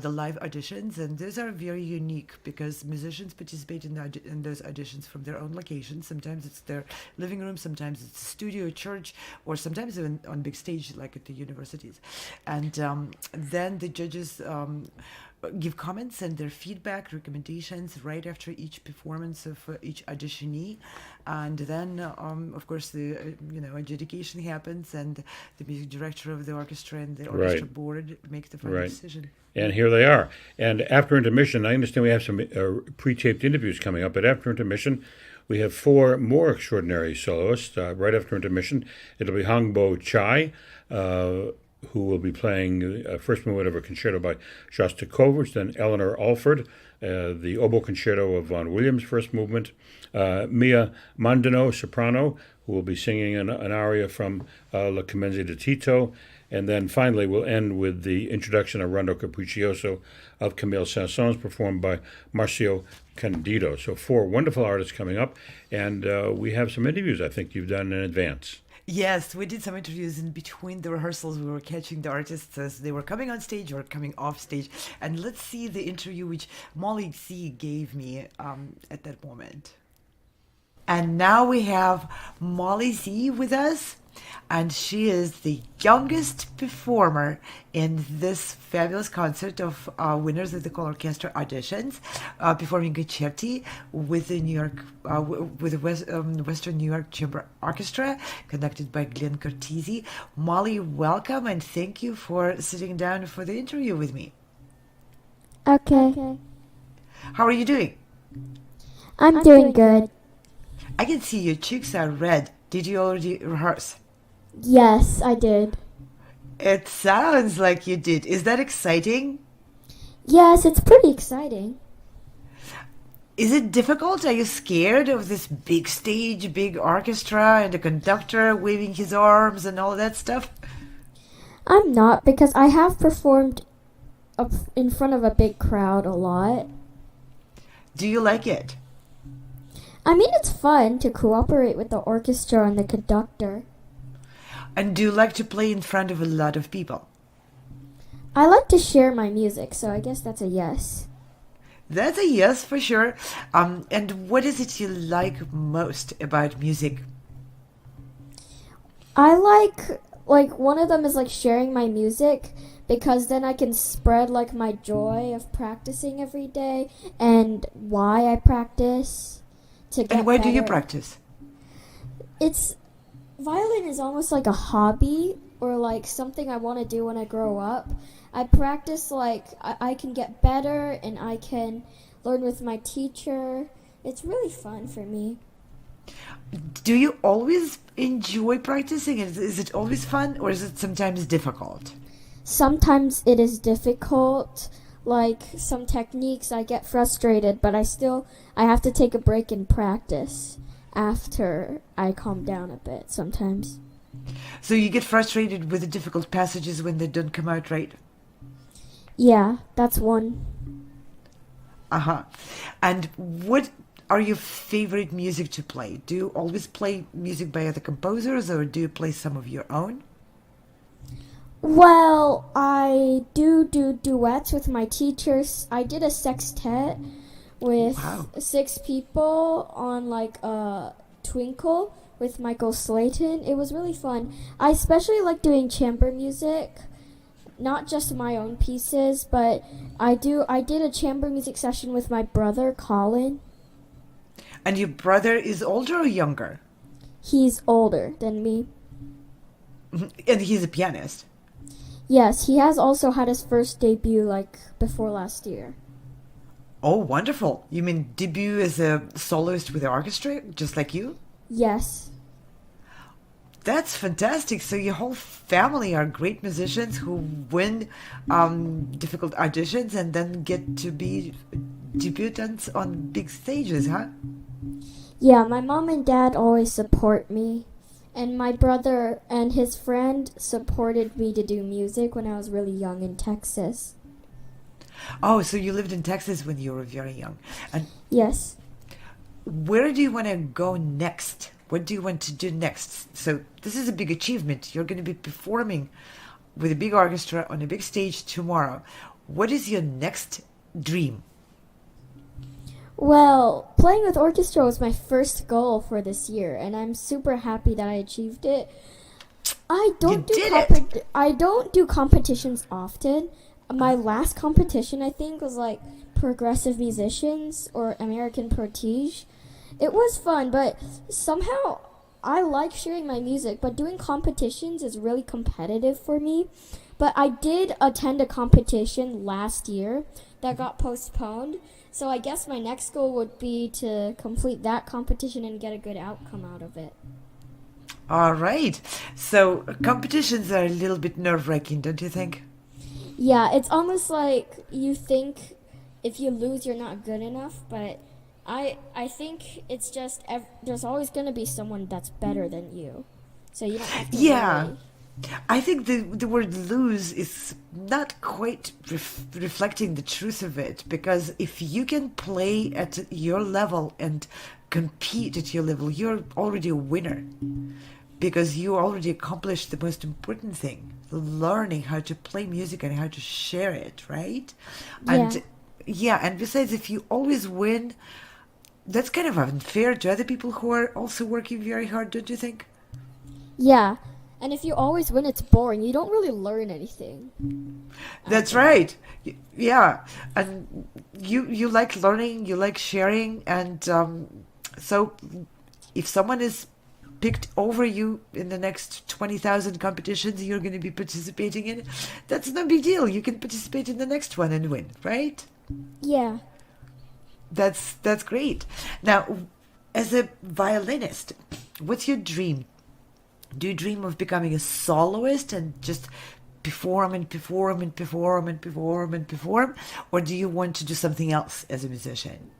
the live auditions, and those are very unique because musicians participate in those auditions from their own locations. Sometimes it's their living room, sometimes it's a studio, church, or sometimes even on big stage like at the universities. And then the judges give comments and their feedback, recommendations right after each performance of each auditionee, and then of course the adjudication happens, and the music director of the orchestra and the orchestra board make the final decision. And here they are. And after intermission, I understand we have some pre-taped interviews coming up, but after intermission, we have 4 more extraordinary soloists. Right after intermission, it'll be Hangbo Chai, who will be playing the first movement of a concerto by Shostakovich, then Eleanor Alford, the oboe concerto of Vaughan Williams' first movement, Mia Mondino, soprano, who will be singing an aria from La Clemenza di Tito, and then finally we'll end with the introduction of Rondo Capriccioso of Camille Saint-Saëns, performed by Marcio Candido. So 4 wonderful artists coming up, and we have some interviews I think you've done in advance. Yes, we did some interviews in between the rehearsals. We were catching the artists as they were coming on stage or coming off stage. And let's see the interview which Molly C gave me at that moment. And now we have Molly C with us, and she is the youngest performer in this fabulous concert of winners of the colORCHESTRA auditions, performing Concerti with the Western New York Chamber Orchestra, conducted by Glen Cortese. Molly, welcome, and thank you for sitting down for the interview with me. Okay. How are you doing? I'm doing good. I can see your cheeks are red. Did you already rehearse? Yes, I did. It sounds like you did. Is that exciting? Yes, it's pretty exciting. Is it difficult? Are you scared of this big stage, big orchestra, and the conductor waving his arms and all that stuff? I'm not, because I have performed up in front of a big crowd a lot. Do you like it? I mean, it's fun to cooperate with the orchestra and the conductor. And do you like to play in front of a lot of people? I like to share my music, so I guess that's a yes. That's a yes for sure. And what is it you like most about music? I like one of them is like sharing my music, because then I can spread like my joy of practicing every day and why I practice to get And why better. do you practice? Violin is almost like a hobby, or like something I want to do when I grow up. I practice like I can get better and I can learn with my teacher. It's really fun for me. Do you always enjoy practicing? Is it always fun, or is it sometimes difficult? Sometimes it is difficult. Like some techniques, I get frustrated, but I have to take a break and practice after I calm down a bit sometimes. So you get frustrated with the difficult passages when they don't come out right? Yeah, that's one. Uh-huh. And what are your favorite music to play? Do you always play music by other composers, or do you play some of your own? Well, I do duets with my teachers. I did a sextet with Wow. 6 people on like a Twinkle with Michael Slayton. It was really fun. I especially like doing chamber music, not just my own pieces, but I did a chamber music session with my brother Colin. And your brother is older or younger? He's older than me. And he's a pianist. Yes, he has also had his first debut like before last year. Oh, wonderful. You mean debut as a soloist with the orchestra, just like you? Yes. That's fantastic. So your whole family are great musicians who win difficult auditions and then get to be debutants on big stages, huh? Yeah, my mom and dad always support me. And my brother and his friend supported me to do music when I was really young in Texas. Oh, so you lived in Texas when you were very young. And Yes. where do you want to go next? What do you want to do next? So this is a big achievement. You're going to be performing with a big orchestra on a big stage tomorrow. What is your next dream? Well, playing with orchestra was my first goal for this year, and I'm super happy that I achieved it. I don't I don't do competitions often. My last competition, I think, was like Progressive Musicians or American Protege. It was fun, but somehow I like sharing my music, but doing competitions is really competitive for me. But I did attend a competition last year that got postponed. So I guess my next goal would be to complete that competition and get a good outcome out of it. All right. So competitions are a little bit nerve-wracking, don't you think? Yeah, it's almost like you think if you lose, you're not good enough. But I think it's just there's always going to be someone that's better than you. So you don't have to worry. I think the word lose is not quite reflecting the truth of it, because if you can play at your level and compete at your level, you're already a winner, because you already accomplished the most important thing, learning how to play music and how to share it, right? Yeah. And besides, if you always win, that's kind of unfair to other people who are also working very hard, don't you think? Yeah. And if you always win, it's boring. You don't really learn anything. That's right. Yeah. And you like learning, you like sharing. And so if someone is picked over you in the next 20,000 competitions you're going to be participating in, that's no big deal. You can participate in the next one and win, right? Yeah. That's great. Now, as a violinist, what's your dream? Do you dream of becoming a soloist and just perform and perform and perform and perform and perform? Or do you want to do something else as a musician?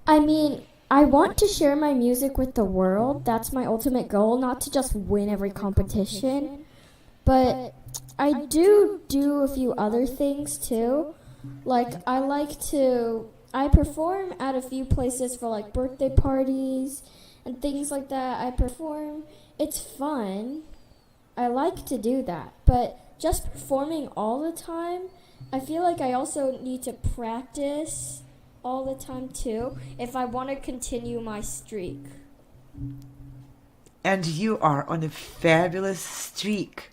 I mean, I want to share my music with the world. That's my ultimate goal, not to just win every competition. But I do a few other things too. Like, I perform at a few places for like birthday parties and things like that. I perform. It's fun. I like to do that. But just performing all the time, I feel like I also need to practice all the time too if I want to continue my streak. And you are on a fabulous streak.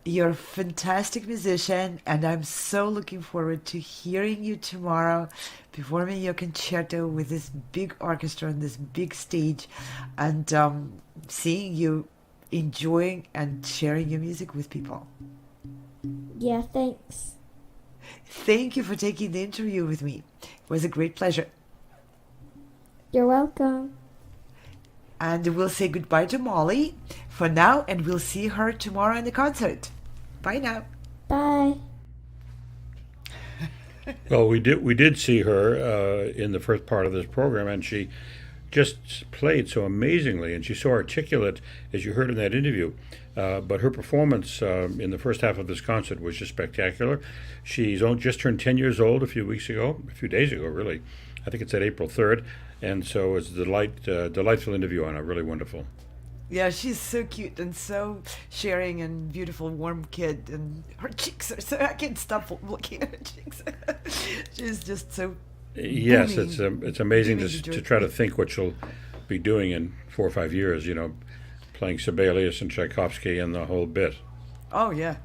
You're a fantastic musician, and I'm so looking forward to hearing you tomorrow performing your concerto with this big orchestra on this big stage, and seeing you enjoying and sharing your music with people. Yeah, thanks. Thank you for taking the interview with me. It was a great pleasure. You're welcome. And we'll say goodbye to Molly for now, and we'll see her tomorrow in the concert. Bye now. Bye. Well, we did see her in the first part of this program, and she just played so amazingly, and she's so articulate, as you heard in that interview. But her performance in the first half of this concert was just spectacular. She's just turned 10 years old a few days ago, really. I think it's at April 3rd, and so it's a delightful interview, Anna, really wonderful. Yeah, she's so cute and so sharing and beautiful, warm kid, and her cheeks are so, I can't stop looking at her cheeks. She's just so Yes, booming, it's amazing giving you to joy. try to think what she'll be doing in 4 or 5 years, playing Sibelius and Tchaikovsky and the whole bit. Oh yeah,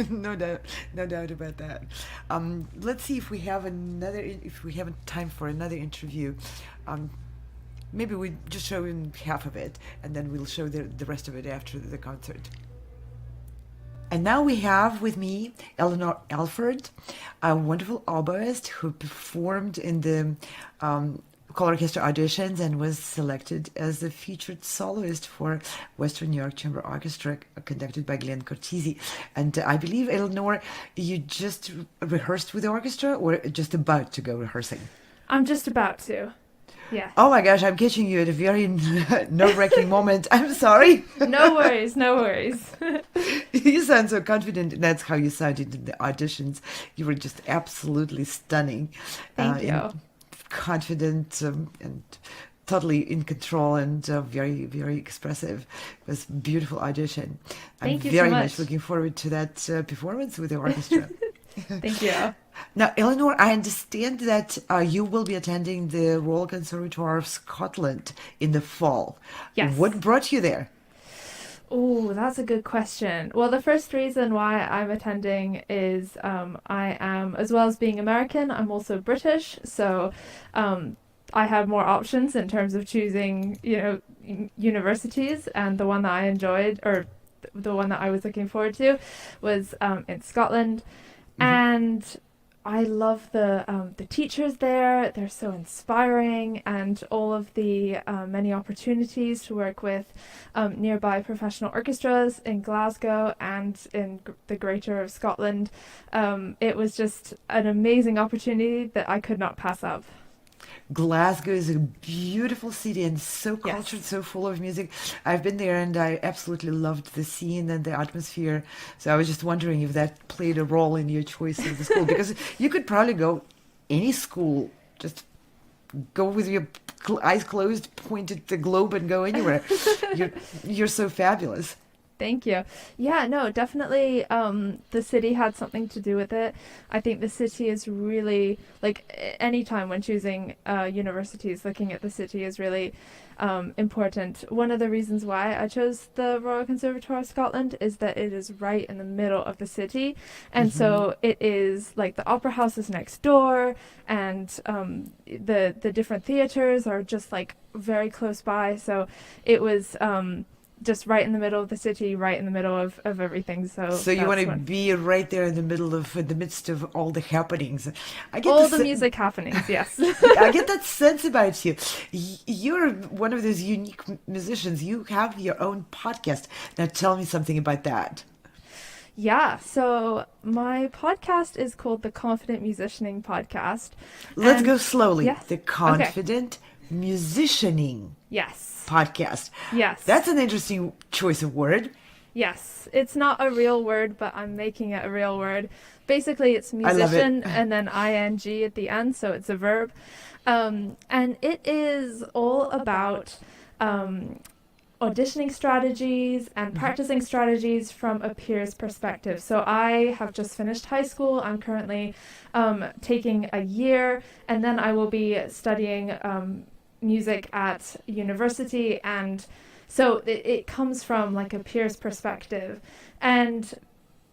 no doubt about that. Let's see if we have time for another interview. Maybe we just show in half of it, and then we'll show the rest of it after the concert. And now we have with me Eleanor Alford, a wonderful oboist who performed in the colORCHESTRA auditions and was selected as the featured soloist for Western New York Chamber Orchestra, conducted by Glen Cortese. And I believe, Eleanor, you just rehearsed with the orchestra, or just about to go rehearsing? I'm just about to. Yeah. Oh my gosh, I'm catching you at a very nerve-wracking moment. I'm sorry. No worries, no worries. You sound so confident, and that's how you sounded in the auditions. You were just absolutely stunning. Thank you. Confident and totally in control, and very, very expressive. It was a beautiful audition. Thank you I'm very so much looking forward to that performance with the orchestra. Thank you. Now, Eleanor, I understand that you will be attending the Royal Conservatoire of Scotland in the fall. Yes. What brought you there? Oh, that's a good question. Well, the first reason why I'm attending is I am, as well as being American, I'm also British. So I have more options in terms of choosing, universities. And the one that I enjoyed, or the one that I was looking forward to, was in Scotland. Mm-hmm. And I love the teachers there. They're so inspiring, and all of the many opportunities to work with nearby professional orchestras in Glasgow and in the Greater of Scotland. It was just an amazing opportunity that I could not pass up. Glasgow is a beautiful city and so cultured, so full of music. I've been there and I absolutely loved the scene and the atmosphere. So I was just wondering if that played a role in your choice of the school, because you could probably go any school, just go with your eyes closed, point at the globe and go anywhere. You're so fabulous. Thank you. Yeah, no, definitely the city had something to do with it. I think the city is really, anytime when choosing universities, looking at the city is really important. One of the reasons why I chose the Royal Conservatoire of Scotland is that it is right in the middle of the city. And so it is the opera house is next door, and the different theaters are just very close by. So it was just right in the middle of the city, right in the middle of everything. So you want to be right there in the midst of all the happenings. I get all the music happenings, yes. I get that sense about you. You're one of those unique musicians. You have your own podcast. Now tell me something about that. Yeah, so my podcast is called the Confident Musicianing Podcast. Let's go slowly. Yes. The Confident Musicianing. Yes. Podcast. Yes. That's an interesting choice of word. Yes. It's not a real word, but I'm making it a real word. Basically, it's musician and then ing at the end, so it's a verb. And it is all about auditioning strategies and practicing strategies from a peer's perspective. So I have just finished high school. I'm currently taking a year, and then I will be studying music at university, and so it comes from a peer's perspective, and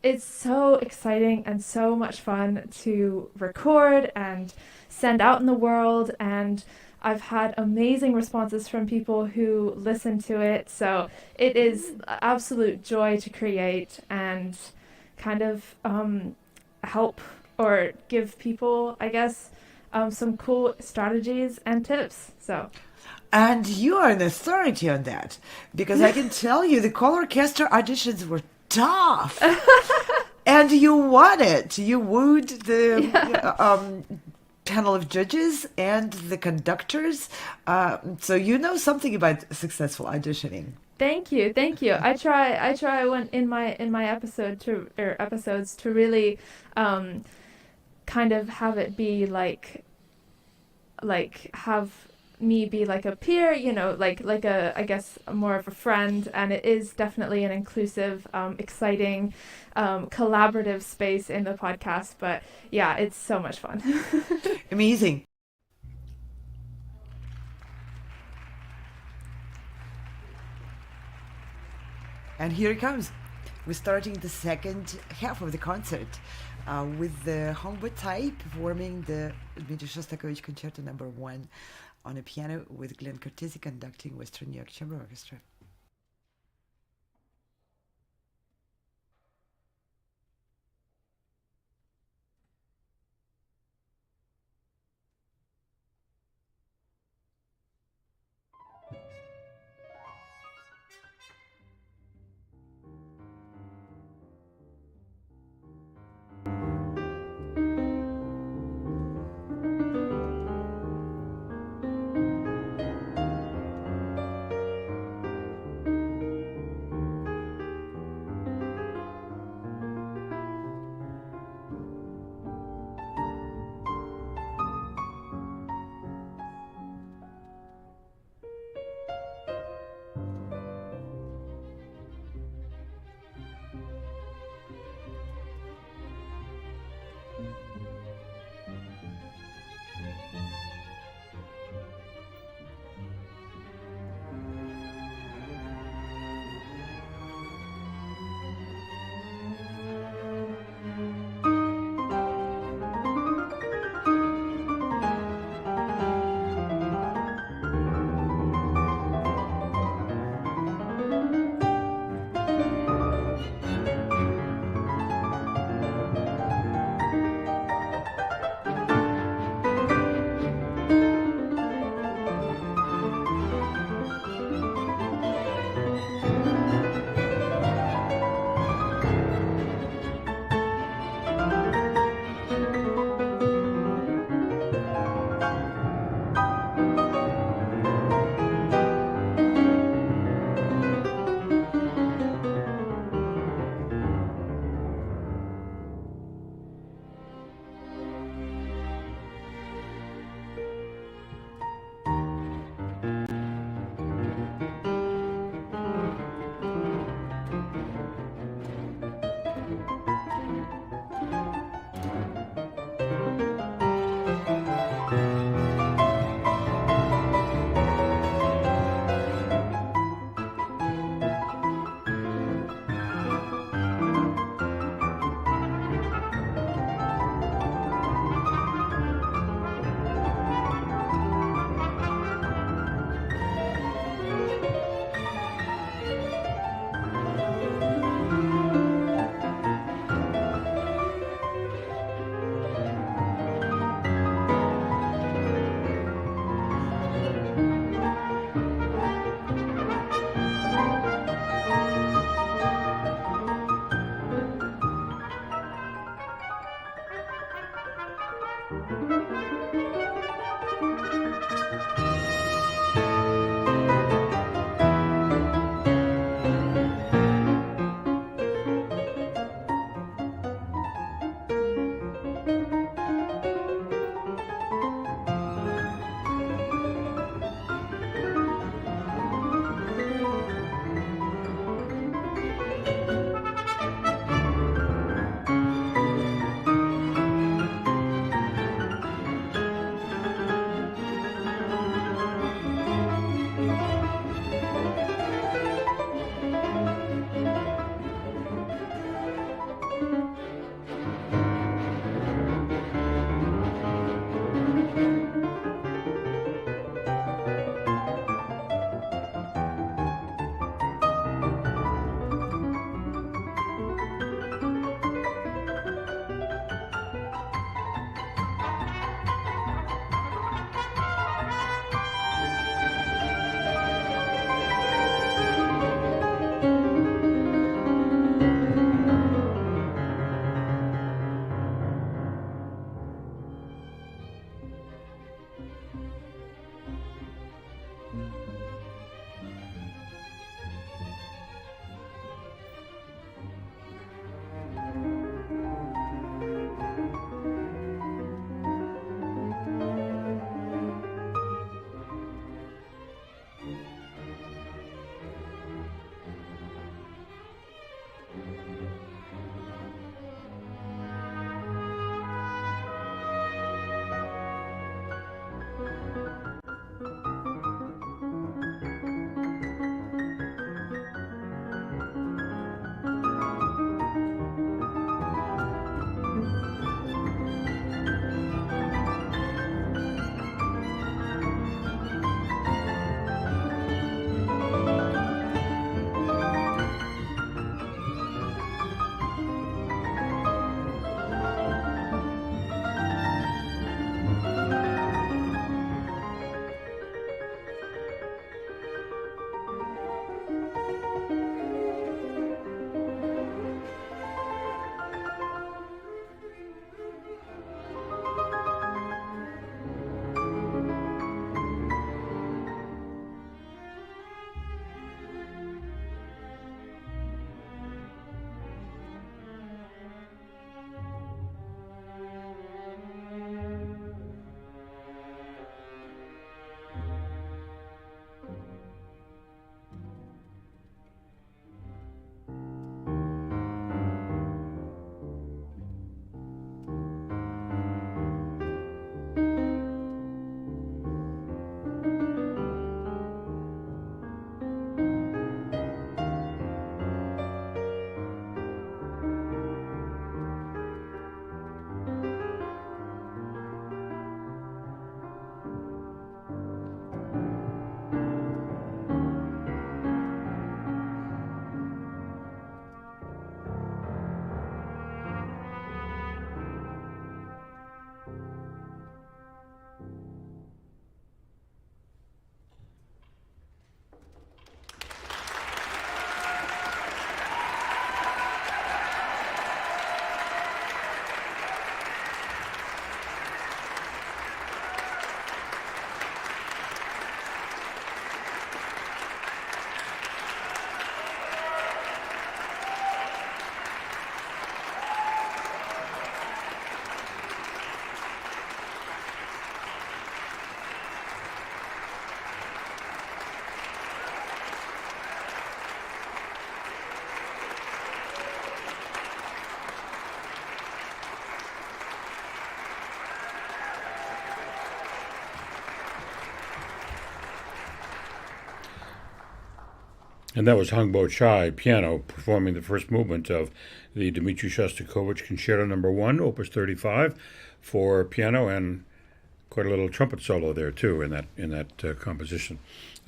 it's so exciting and so much fun to record and send out in the world, and I've had amazing responses from people who listen to it. So it is absolute joy to create and kind of help or give people, I guess, some cool strategies and tips. So And you are an authority on that, because I can tell you the colORCHESTRA auditions were tough. And you won it. You wooed the panel of judges and the conductors. So you know something about successful auditioning. Thank you. I try when in my episodes to really kind of have it be like have me be like a peer, like a, I guess, more of a friend, and it is definitely an inclusive, exciting, collaborative space in the podcast. But yeah, it's so much fun. Amazing. And here it comes. We're starting the second half of the concert with the Hongbot type performing the Dmitri Shostakovich Concerto No. 1 on a piano with Glen Cortese conducting Western New York Chamber Orchestra. And that was Hangbo Chai piano performing the first movement of the Dmitri Shostakovich Concerto No. 1, Opus 35, for piano, and quite a little trumpet solo there too in that composition.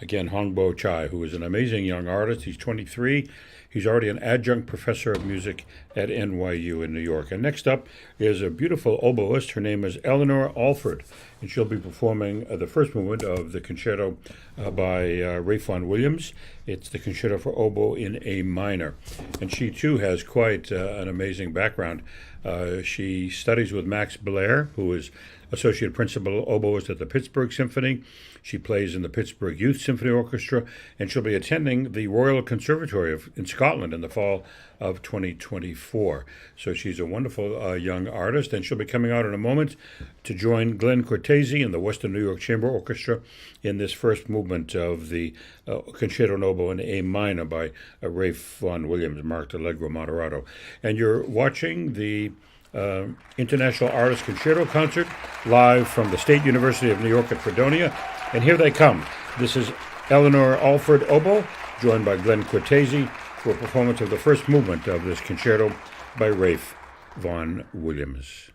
Again, Hangbo Chai, who is an amazing young artist. He's 23. He's already an adjunct professor of music at NYU in New York. And next up is a beautiful oboist. Her name is Eleanor Alford, and she'll be performing the first movement of the concerto by Ralph Vaughan Williams. It's the Concerto for Oboe in A minor. And she, too, has quite an amazing background. She studies with Max Blair, who is Associate Principal Oboist at the Pittsburgh Symphony. She plays in the Pittsburgh Youth Symphony Orchestra, and she'll be attending the Royal Conservatory in Scotland in the fall of 2024. So she's a wonderful young artist, and she'll be coming out in a moment to join Glen Cortese and the Western New York Chamber Orchestra in this first movement of the Concerto Noble in A minor by Ralph Vaughan Williams, marked Allegro Moderato. And you're watching the International Artist Concerto Concert live from the State University of New York at Fredonia. And here they come. This is Eleanor Alford oboe, joined by Glen Cortese for a performance of the first movement of this concerto by Ralph Vaughan Williams.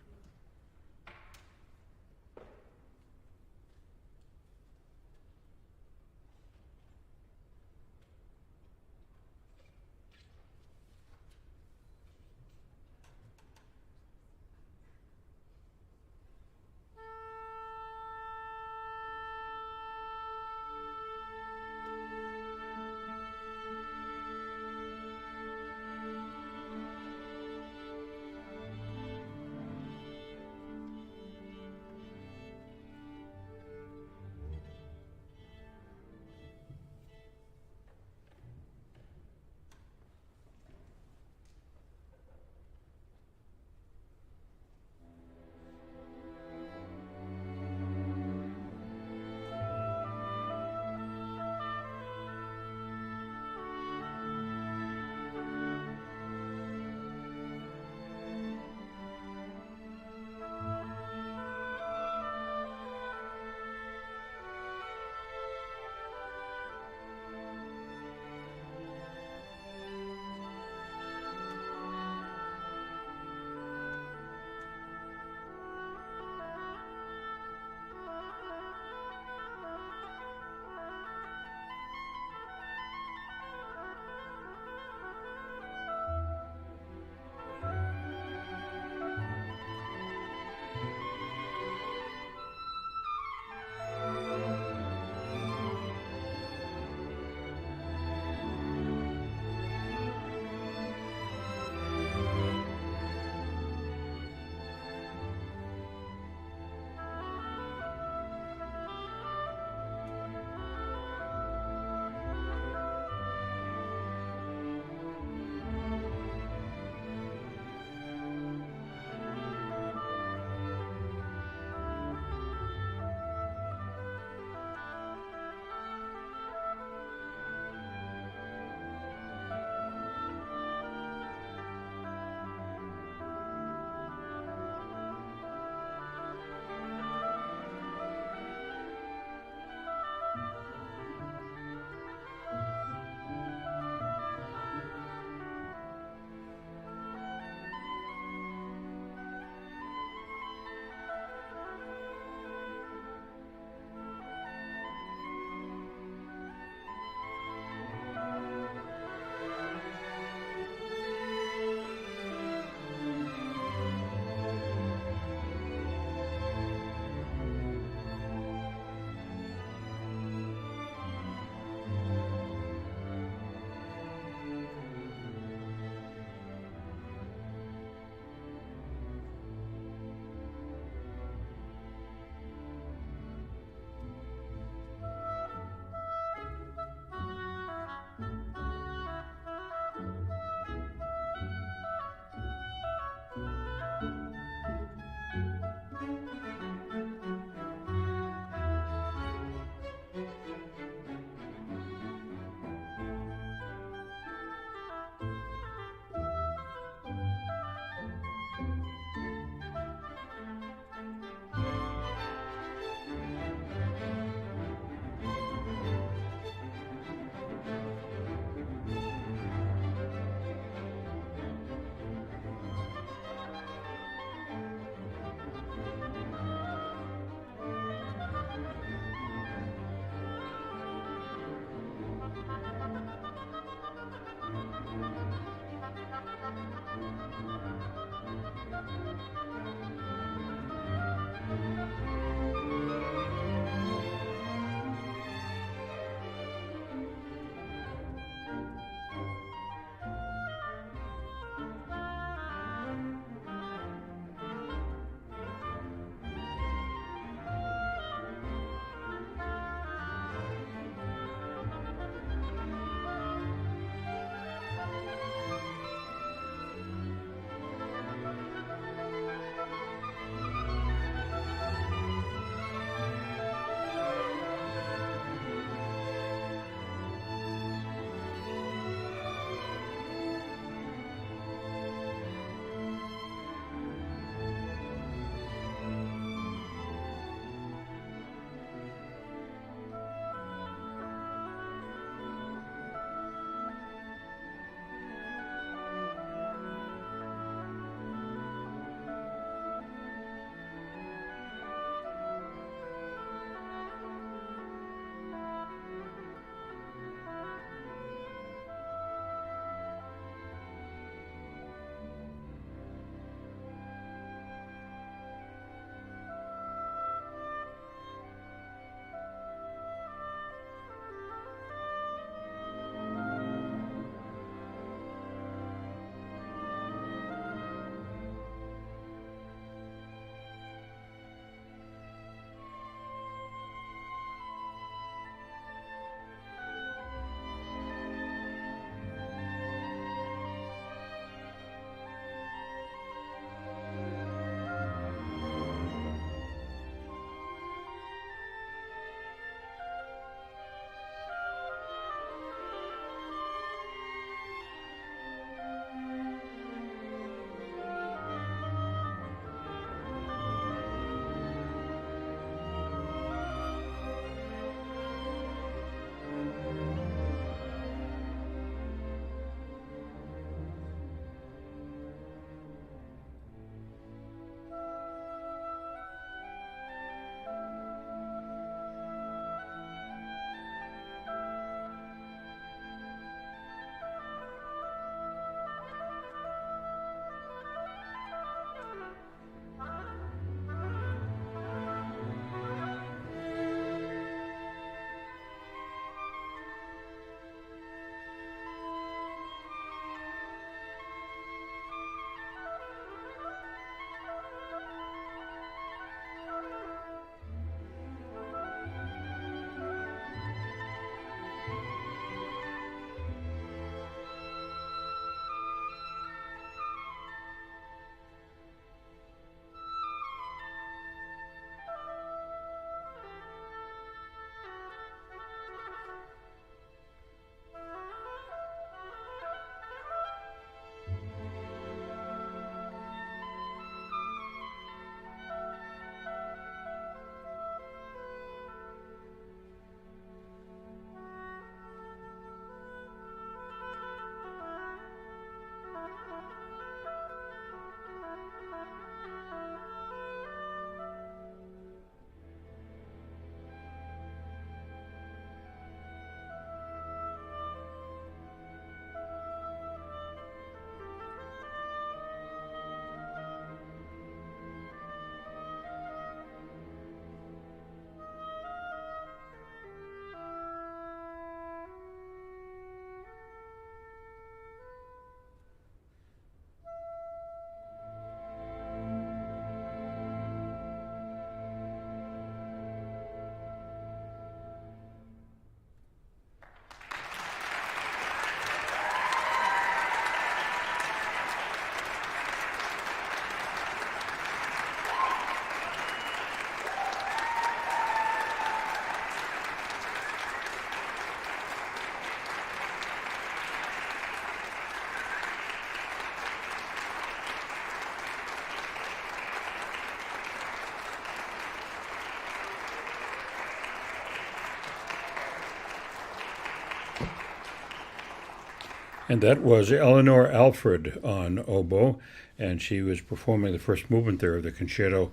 And that was Eleanor Alfred on oboe, and she was performing the first movement there of the concerto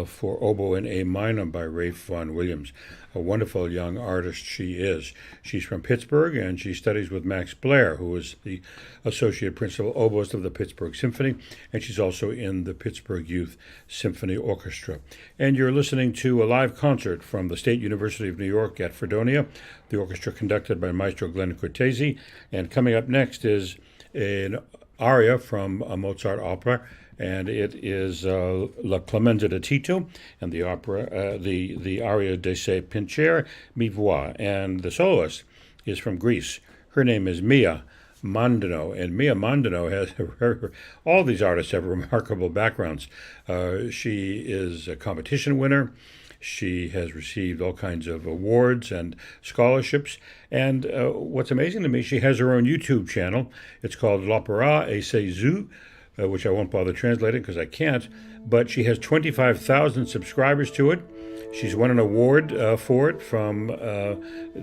for oboe in A minor by Rafe Vaughan Williams. A wonderful young artist she is. She's from Pittsburgh, and she studies with Max Blair, who is the associate principal oboist of the Pittsburgh Symphony, and she's also in the Pittsburgh Youth Symphony Orchestra. And you're listening to a live concert from the State University of New York at Fredonia, the orchestra conducted by Maestro Glen Cortese. And coming up next is an aria from a Mozart opera, and it is La Clemenza di Tito, and the opera, the aria de se pincer mi voix, and the soloist is from Greece. Her name is Mia Mondino, and Mia Mondino has all these artists have remarkable backgrounds. She is a competition winner. She has received all kinds of awards and scholarships. And what's amazing to me, she has her own YouTube channel. It's called L'Opéra et ses Oeufs, which I won't bother translating because I can't. But she has 25,000 subscribers to it. She's won an award for it from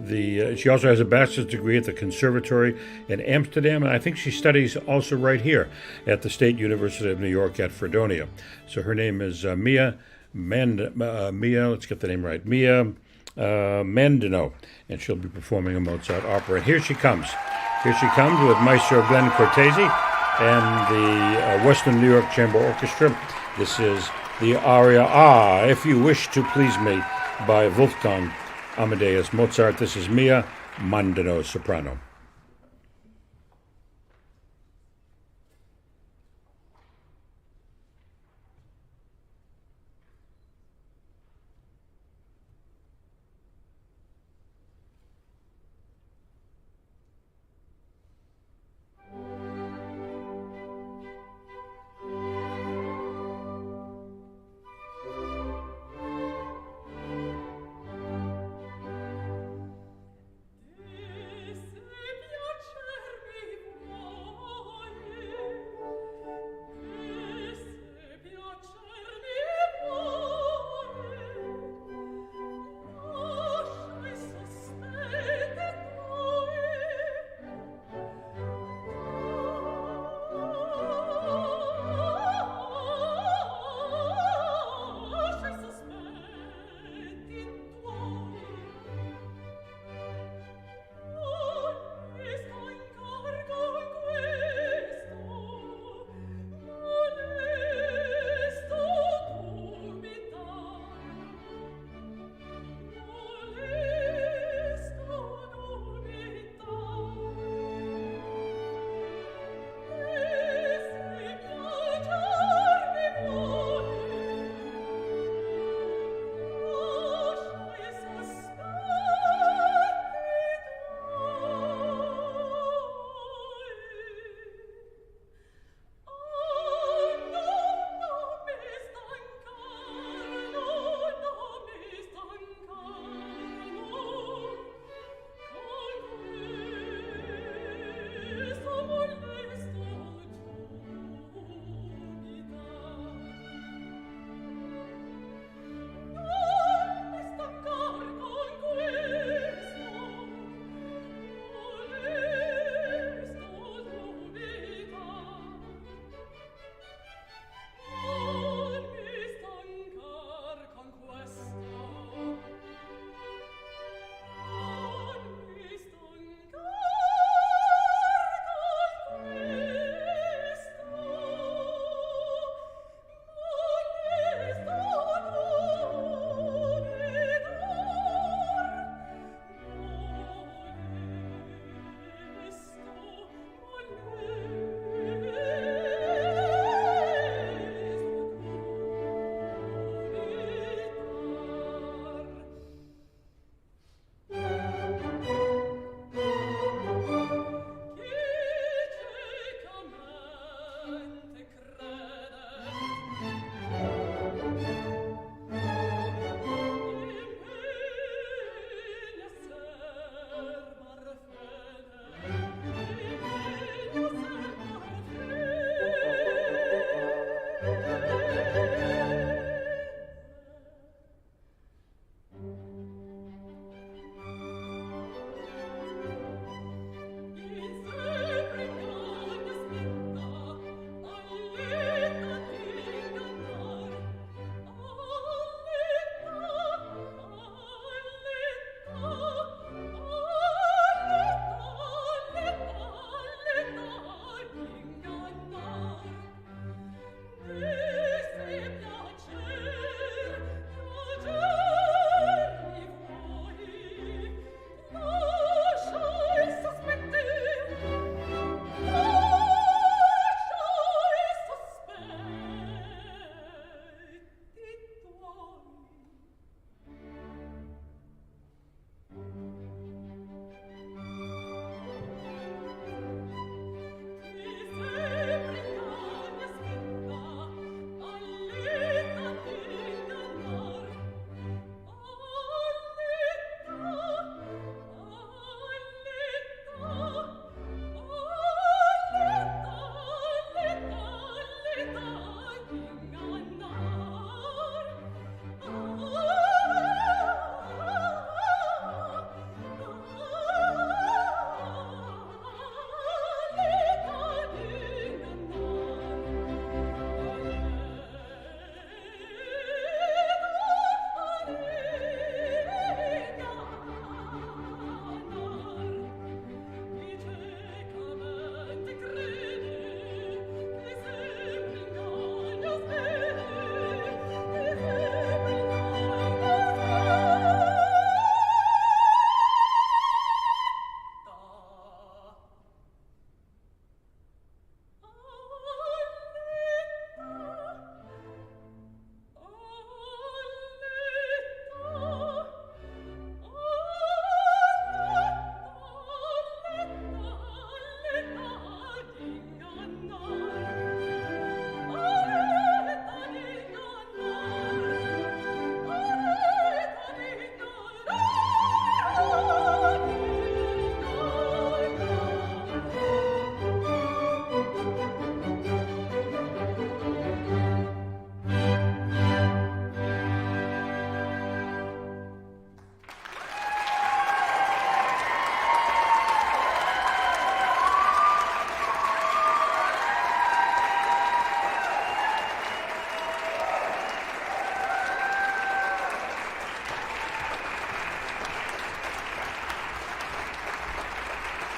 she also has a bachelor's degree at the Conservatory in Amsterdam. And I think she studies also right here at the State University of New York at Fredonia. So her name is Mia, let's get the name right, Mia Mondino, and she'll be performing a Mozart opera. And here she comes. Here she comes with Maestro Glen Cortese and the Western New York Chamber Orchestra. This is the aria If You Wish to Please Me by Wolfgang Amadeus Mozart. This is Mia Mondino, soprano. This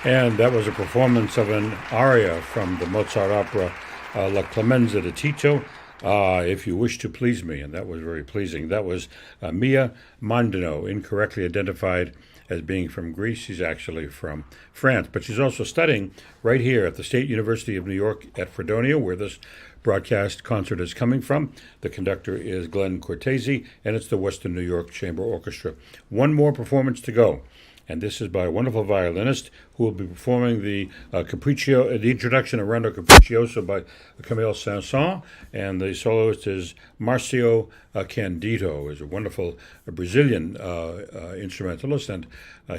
And that was a performance of an aria from the Mozart opera La Clemenza di Tito, If You Wish to Please Me, and that was very pleasing. That was Mia Mondino, incorrectly identified as being from Greece. She's actually from France, but she's also studying right here at the State University of New York at Fredonia, where this broadcast concert is coming from. The conductor is Glen Cortese, and it's the Western New York Chamber Orchestra. One more performance to go, and this is by a wonderful violinist who will be performing the Capriccio, the introduction of Rondo Capriccioso by Camille Saint-Saëns, and the soloist is Marcio Candido, is a wonderful Brazilian instrumentalist, and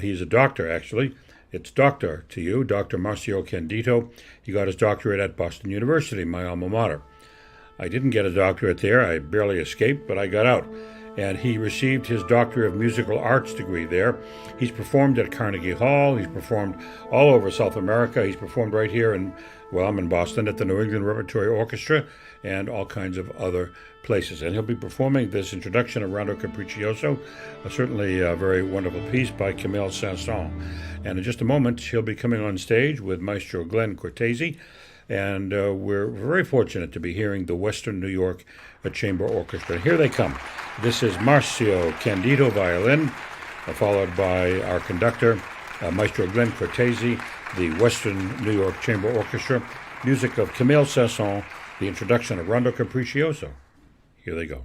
he's a doctor, actually. It's doctor to you, Dr. Marcio Candido. He got his doctorate at Boston University, my alma mater. I didn't get a doctorate there. I barely escaped, but I got out. And he received his Doctor of Musical Arts degree there. He's performed at Carnegie Hall. He's performed all over South America. He's performed right here I'm in Boston at the New England Repertory Orchestra and all kinds of other places. And he'll be performing this introduction of Rondo Capriccioso, certainly a very wonderful piece by Camille Saint-Saëns. And in just a moment, he'll be coming on stage with Maestro Glen Cortese. And we're very fortunate to be hearing the Western New York Chamber Orchestra. Here they come. This is Marcio Candido, violin, followed by our conductor, Maestro Glen Cortese, the Western New York Chamber Orchestra, music of Camille Saint-Saëns, the introduction of Rondo Capriccioso. Here they go.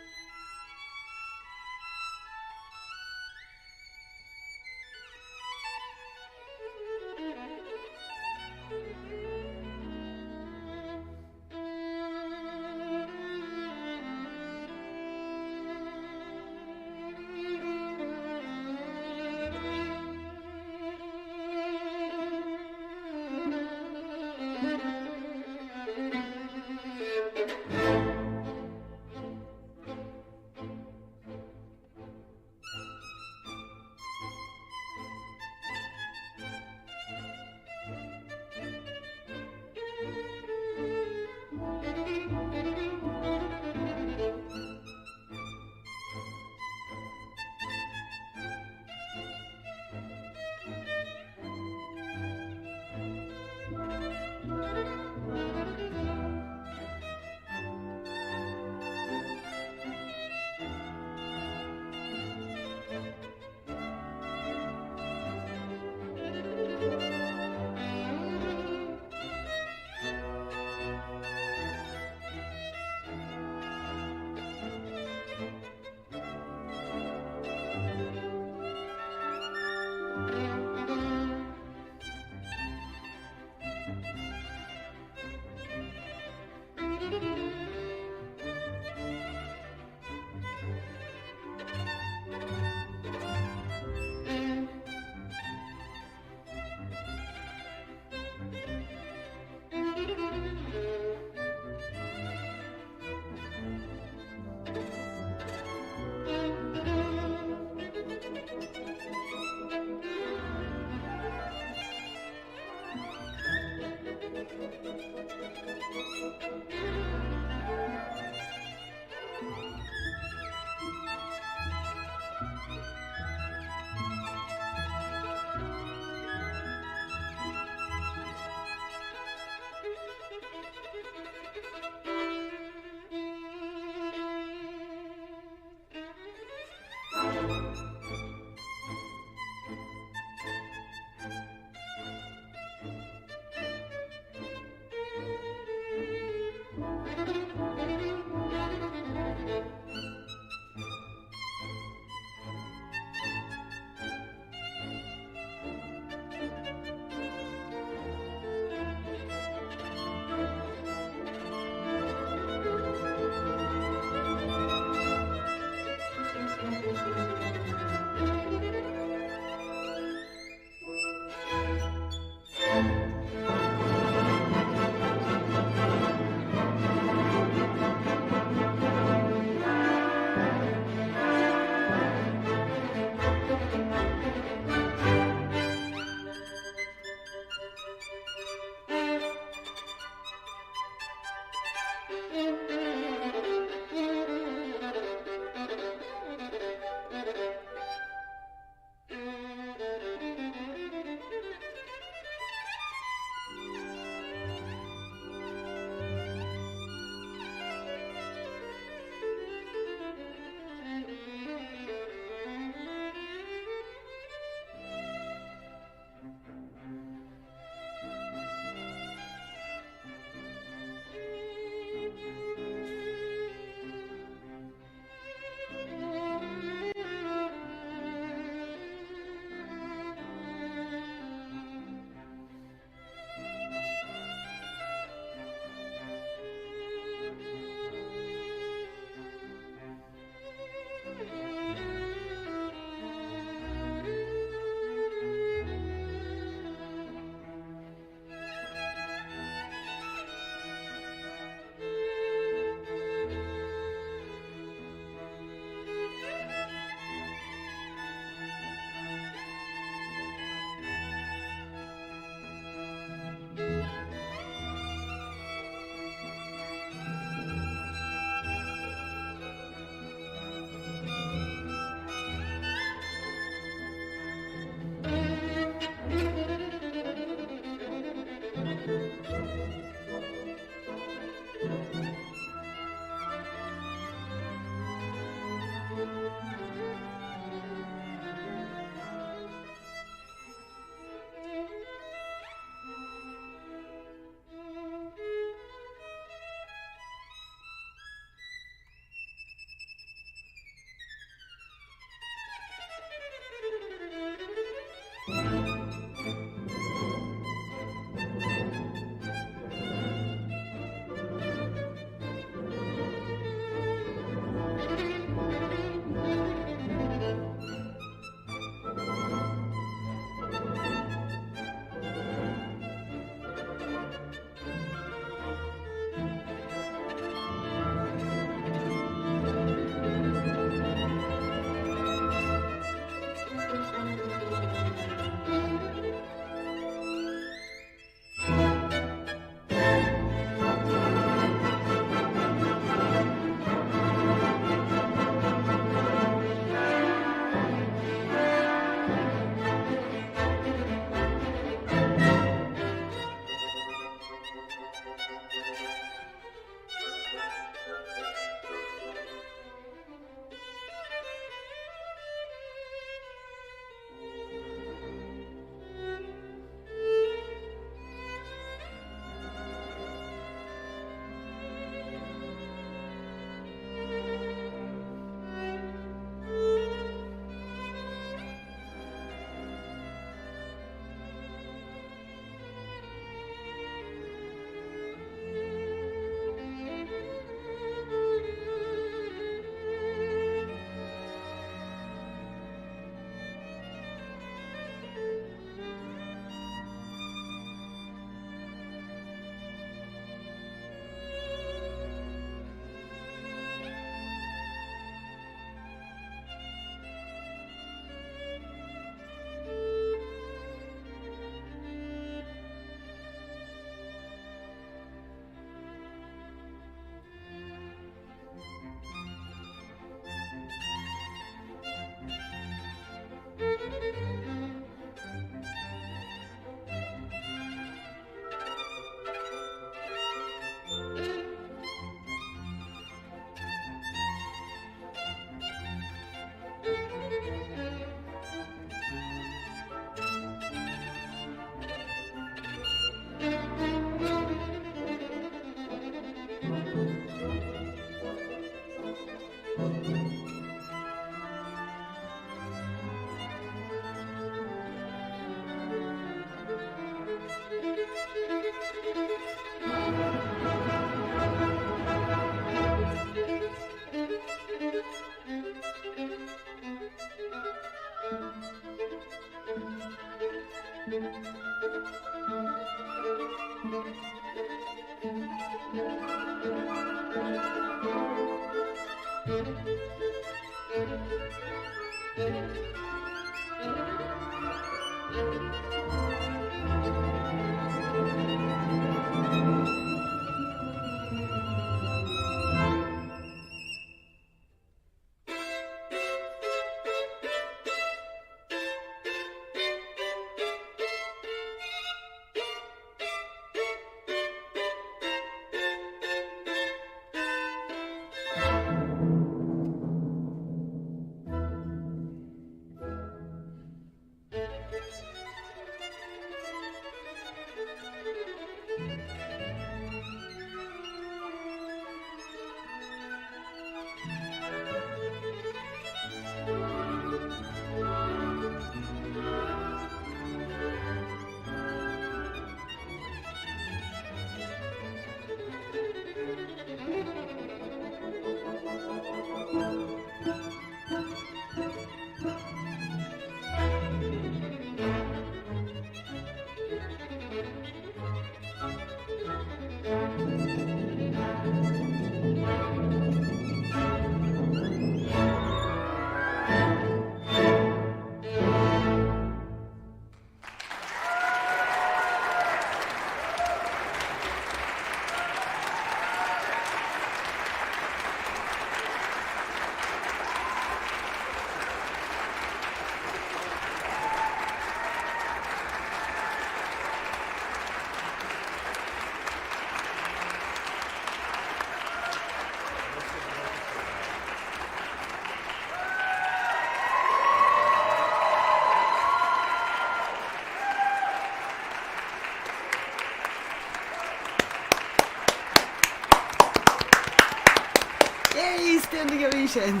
Yay! Standing ovation.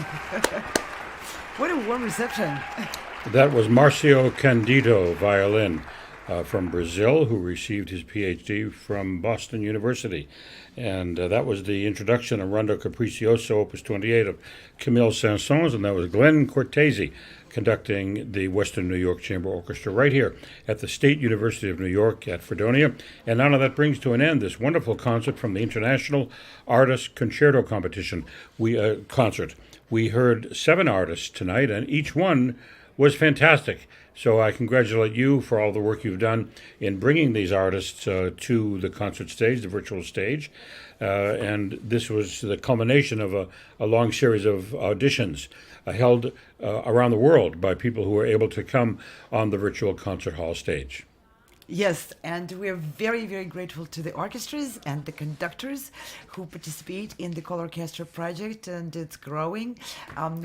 What a warm reception. That was Marcio Candido, violin, from Brazil, who received his PhD from Boston University. And that was the introduction of Rondo Capriccioso, Opus 28 of Camille Saint-Saëns, and that was Glen Cortese conducting the Western New York Chamber Orchestra right here at the State University of New York at Fredonia. And now that brings to an end this wonderful concert from the International Artist Concerto Competition concert. We heard 7 artists tonight, and each one was fantastic. So I congratulate you for all the work you've done in bringing these artists to the concert stage, the virtual stage. And this was the culmination of a long series of auditions held around the world by people who were able to come on the virtual concert hall stage. Yes, and we're very, very grateful to the orchestras and the conductors who participate in the colORCHESTRA project, and it's growing.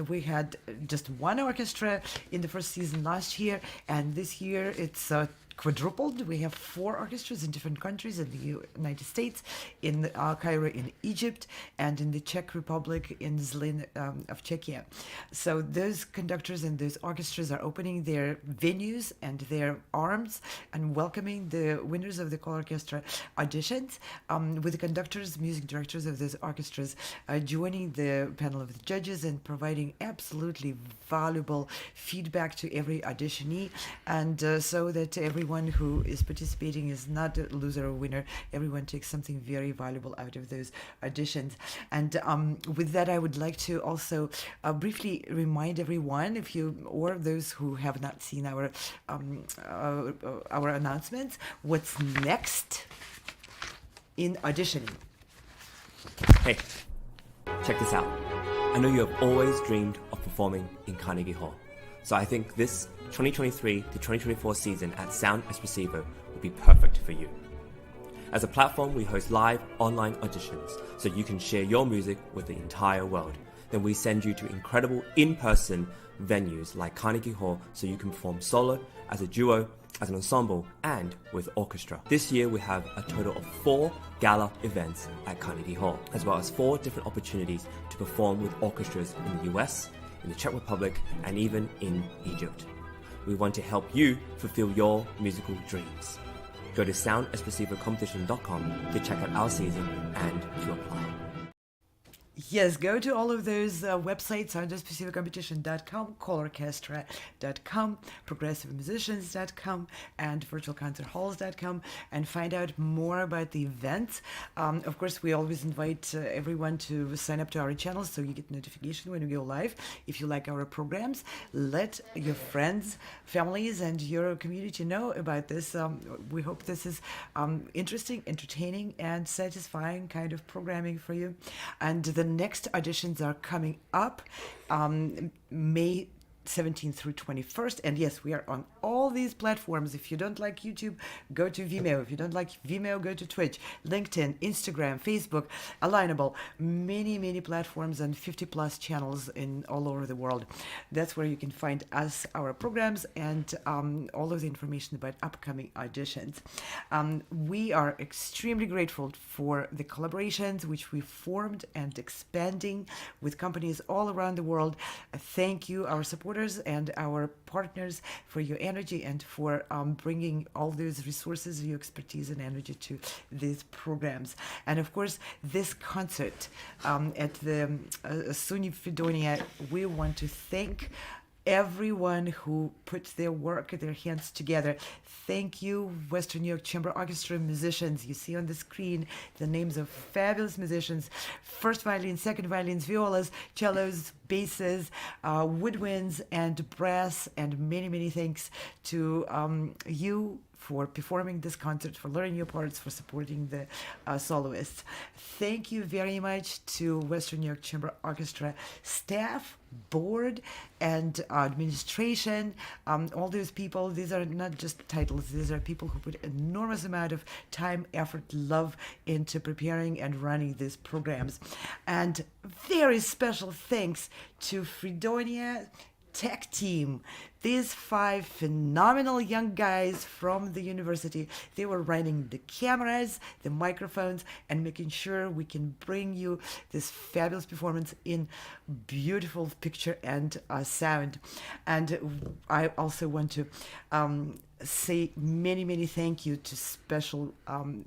We had just one orchestra in the first season last year, and this year it's quadrupled. We have 4 orchestras in different countries, in the United States, in Cairo, in Egypt, and in the Czech Republic, in Zlin of Czechia. So those conductors and those orchestras are opening their venues and their arms and welcoming the winners of the colORCHESTRA auditions, with the conductors, music directors of those orchestras joining the panel of the judges and providing absolutely valuable feedback to every auditionee, and so that everyone who is participating is not a loser or winner. Everyone takes something very valuable out of those auditions. And with that, I would like to also briefly remind everyone, if you or those who have not seen our announcements, what's next in auditioning. Hey, check this out. I know you have always dreamed of performing in Carnegie Hall. So I think this 2023 to 2024 season at Sound Espressivo will be perfect for you. As a platform, we host live online auditions so you can share your music with the entire world. Then we send you to incredible in-person venues like Carnegie Hall so you can perform solo, as a duo, as an ensemble, and with orchestra. This year we have a total of 4 gala events at Carnegie Hall, as well as 4 different opportunities to perform with orchestras in the US, in the Czech Republic, and even in Egypt. We want to help you fulfill your musical dreams. Go to soundespressivocompetition.com to check out our season and to apply. Yes, go to all of those websites, soundespressivocompetition.com, colORCHESTRA.com, progressivemusicians.com, and virtualconcerthalls.com, and find out more about the events. Of course, we always invite everyone to sign up to our channels so you get notification when we go live. If you like our programs, let your friends, families, and your community know about this. We hope this is interesting, entertaining, and satisfying kind of programming for you. And the next auditions are coming up May 17th through 21st, and yes, we are on all these platforms. If you don't like YouTube, go to Vimeo. If you don't like Vimeo, go to Twitch, LinkedIn, Instagram, Facebook, Alignable, many platforms, and 50 plus channels in all over the world. That's where you can find us, our programs, and all of the information about upcoming auditions. We are extremely grateful for the collaborations which we formed and expanding with companies all around the world. Thank you, our supporters and our partners, for your energy and for bringing all those resources, your expertise and energy to these programs. And of course, this concert at the SUNY Fredonia, we want to thank everyone who put their work, their hands together. Thank you, Western New York Chamber Orchestra musicians. You see on the screen the names of fabulous musicians: first violins, second violins, violas, cellos, basses, woodwinds, and brass, and many thanks to you for performing this concert, for learning your parts, for supporting the soloists. Thank you very much to Western New York Chamber Orchestra staff, board, and administration. All those people, these are not just titles, these are people who put enormous amount of time, effort, love into preparing and running these programs. And very special thanks to Fredonia tech team. These 5 phenomenal young guys from the university, they were running the cameras, the microphones, and making sure we can bring you this fabulous performance in beautiful picture and sound. And I also want to say many thank you to special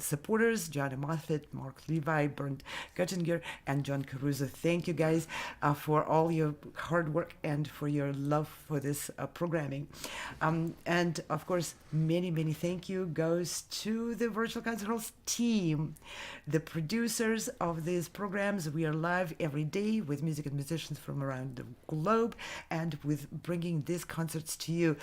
supporters, Joanna Moffat, Mark Levi, Bernd Göttinger, and John Caruso. Thank you guys for all your hard work and for your love for this programming. And of course, many thank you goes to the Virtual Concert Halls team, the producers of these programs. We are live every day with music and musicians from around the globe and with bringing these concerts to you.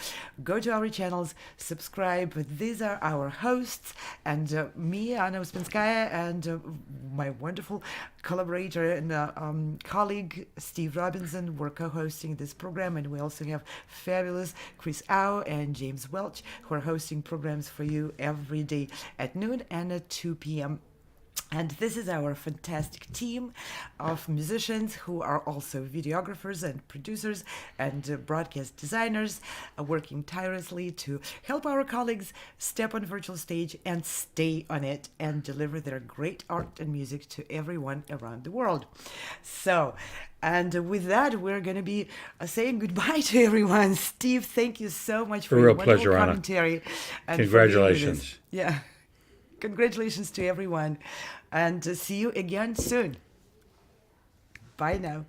Go to our channels, subscribe. These are our hosts, and me, Anna Uspinskaya, and my wonderful collaborator and colleague Steve Robinson were co-hosting this program, and we also have fabulous Chris Au and James Welch who are hosting programs for you every day at noon and at 2 p.m. And this is our fantastic team of musicians who are also videographers and producers and broadcast designers, working tirelessly to help our colleagues step on virtual stage and stay on it and deliver their great art and music to everyone around the world. So, and with that, we're going to be saying goodbye to everyone. Steve, thank you so much for your wonderful pleasure, commentary. Anna. And Congratulations. Yeah. Congratulations to everyone, and see you again soon. Bye now.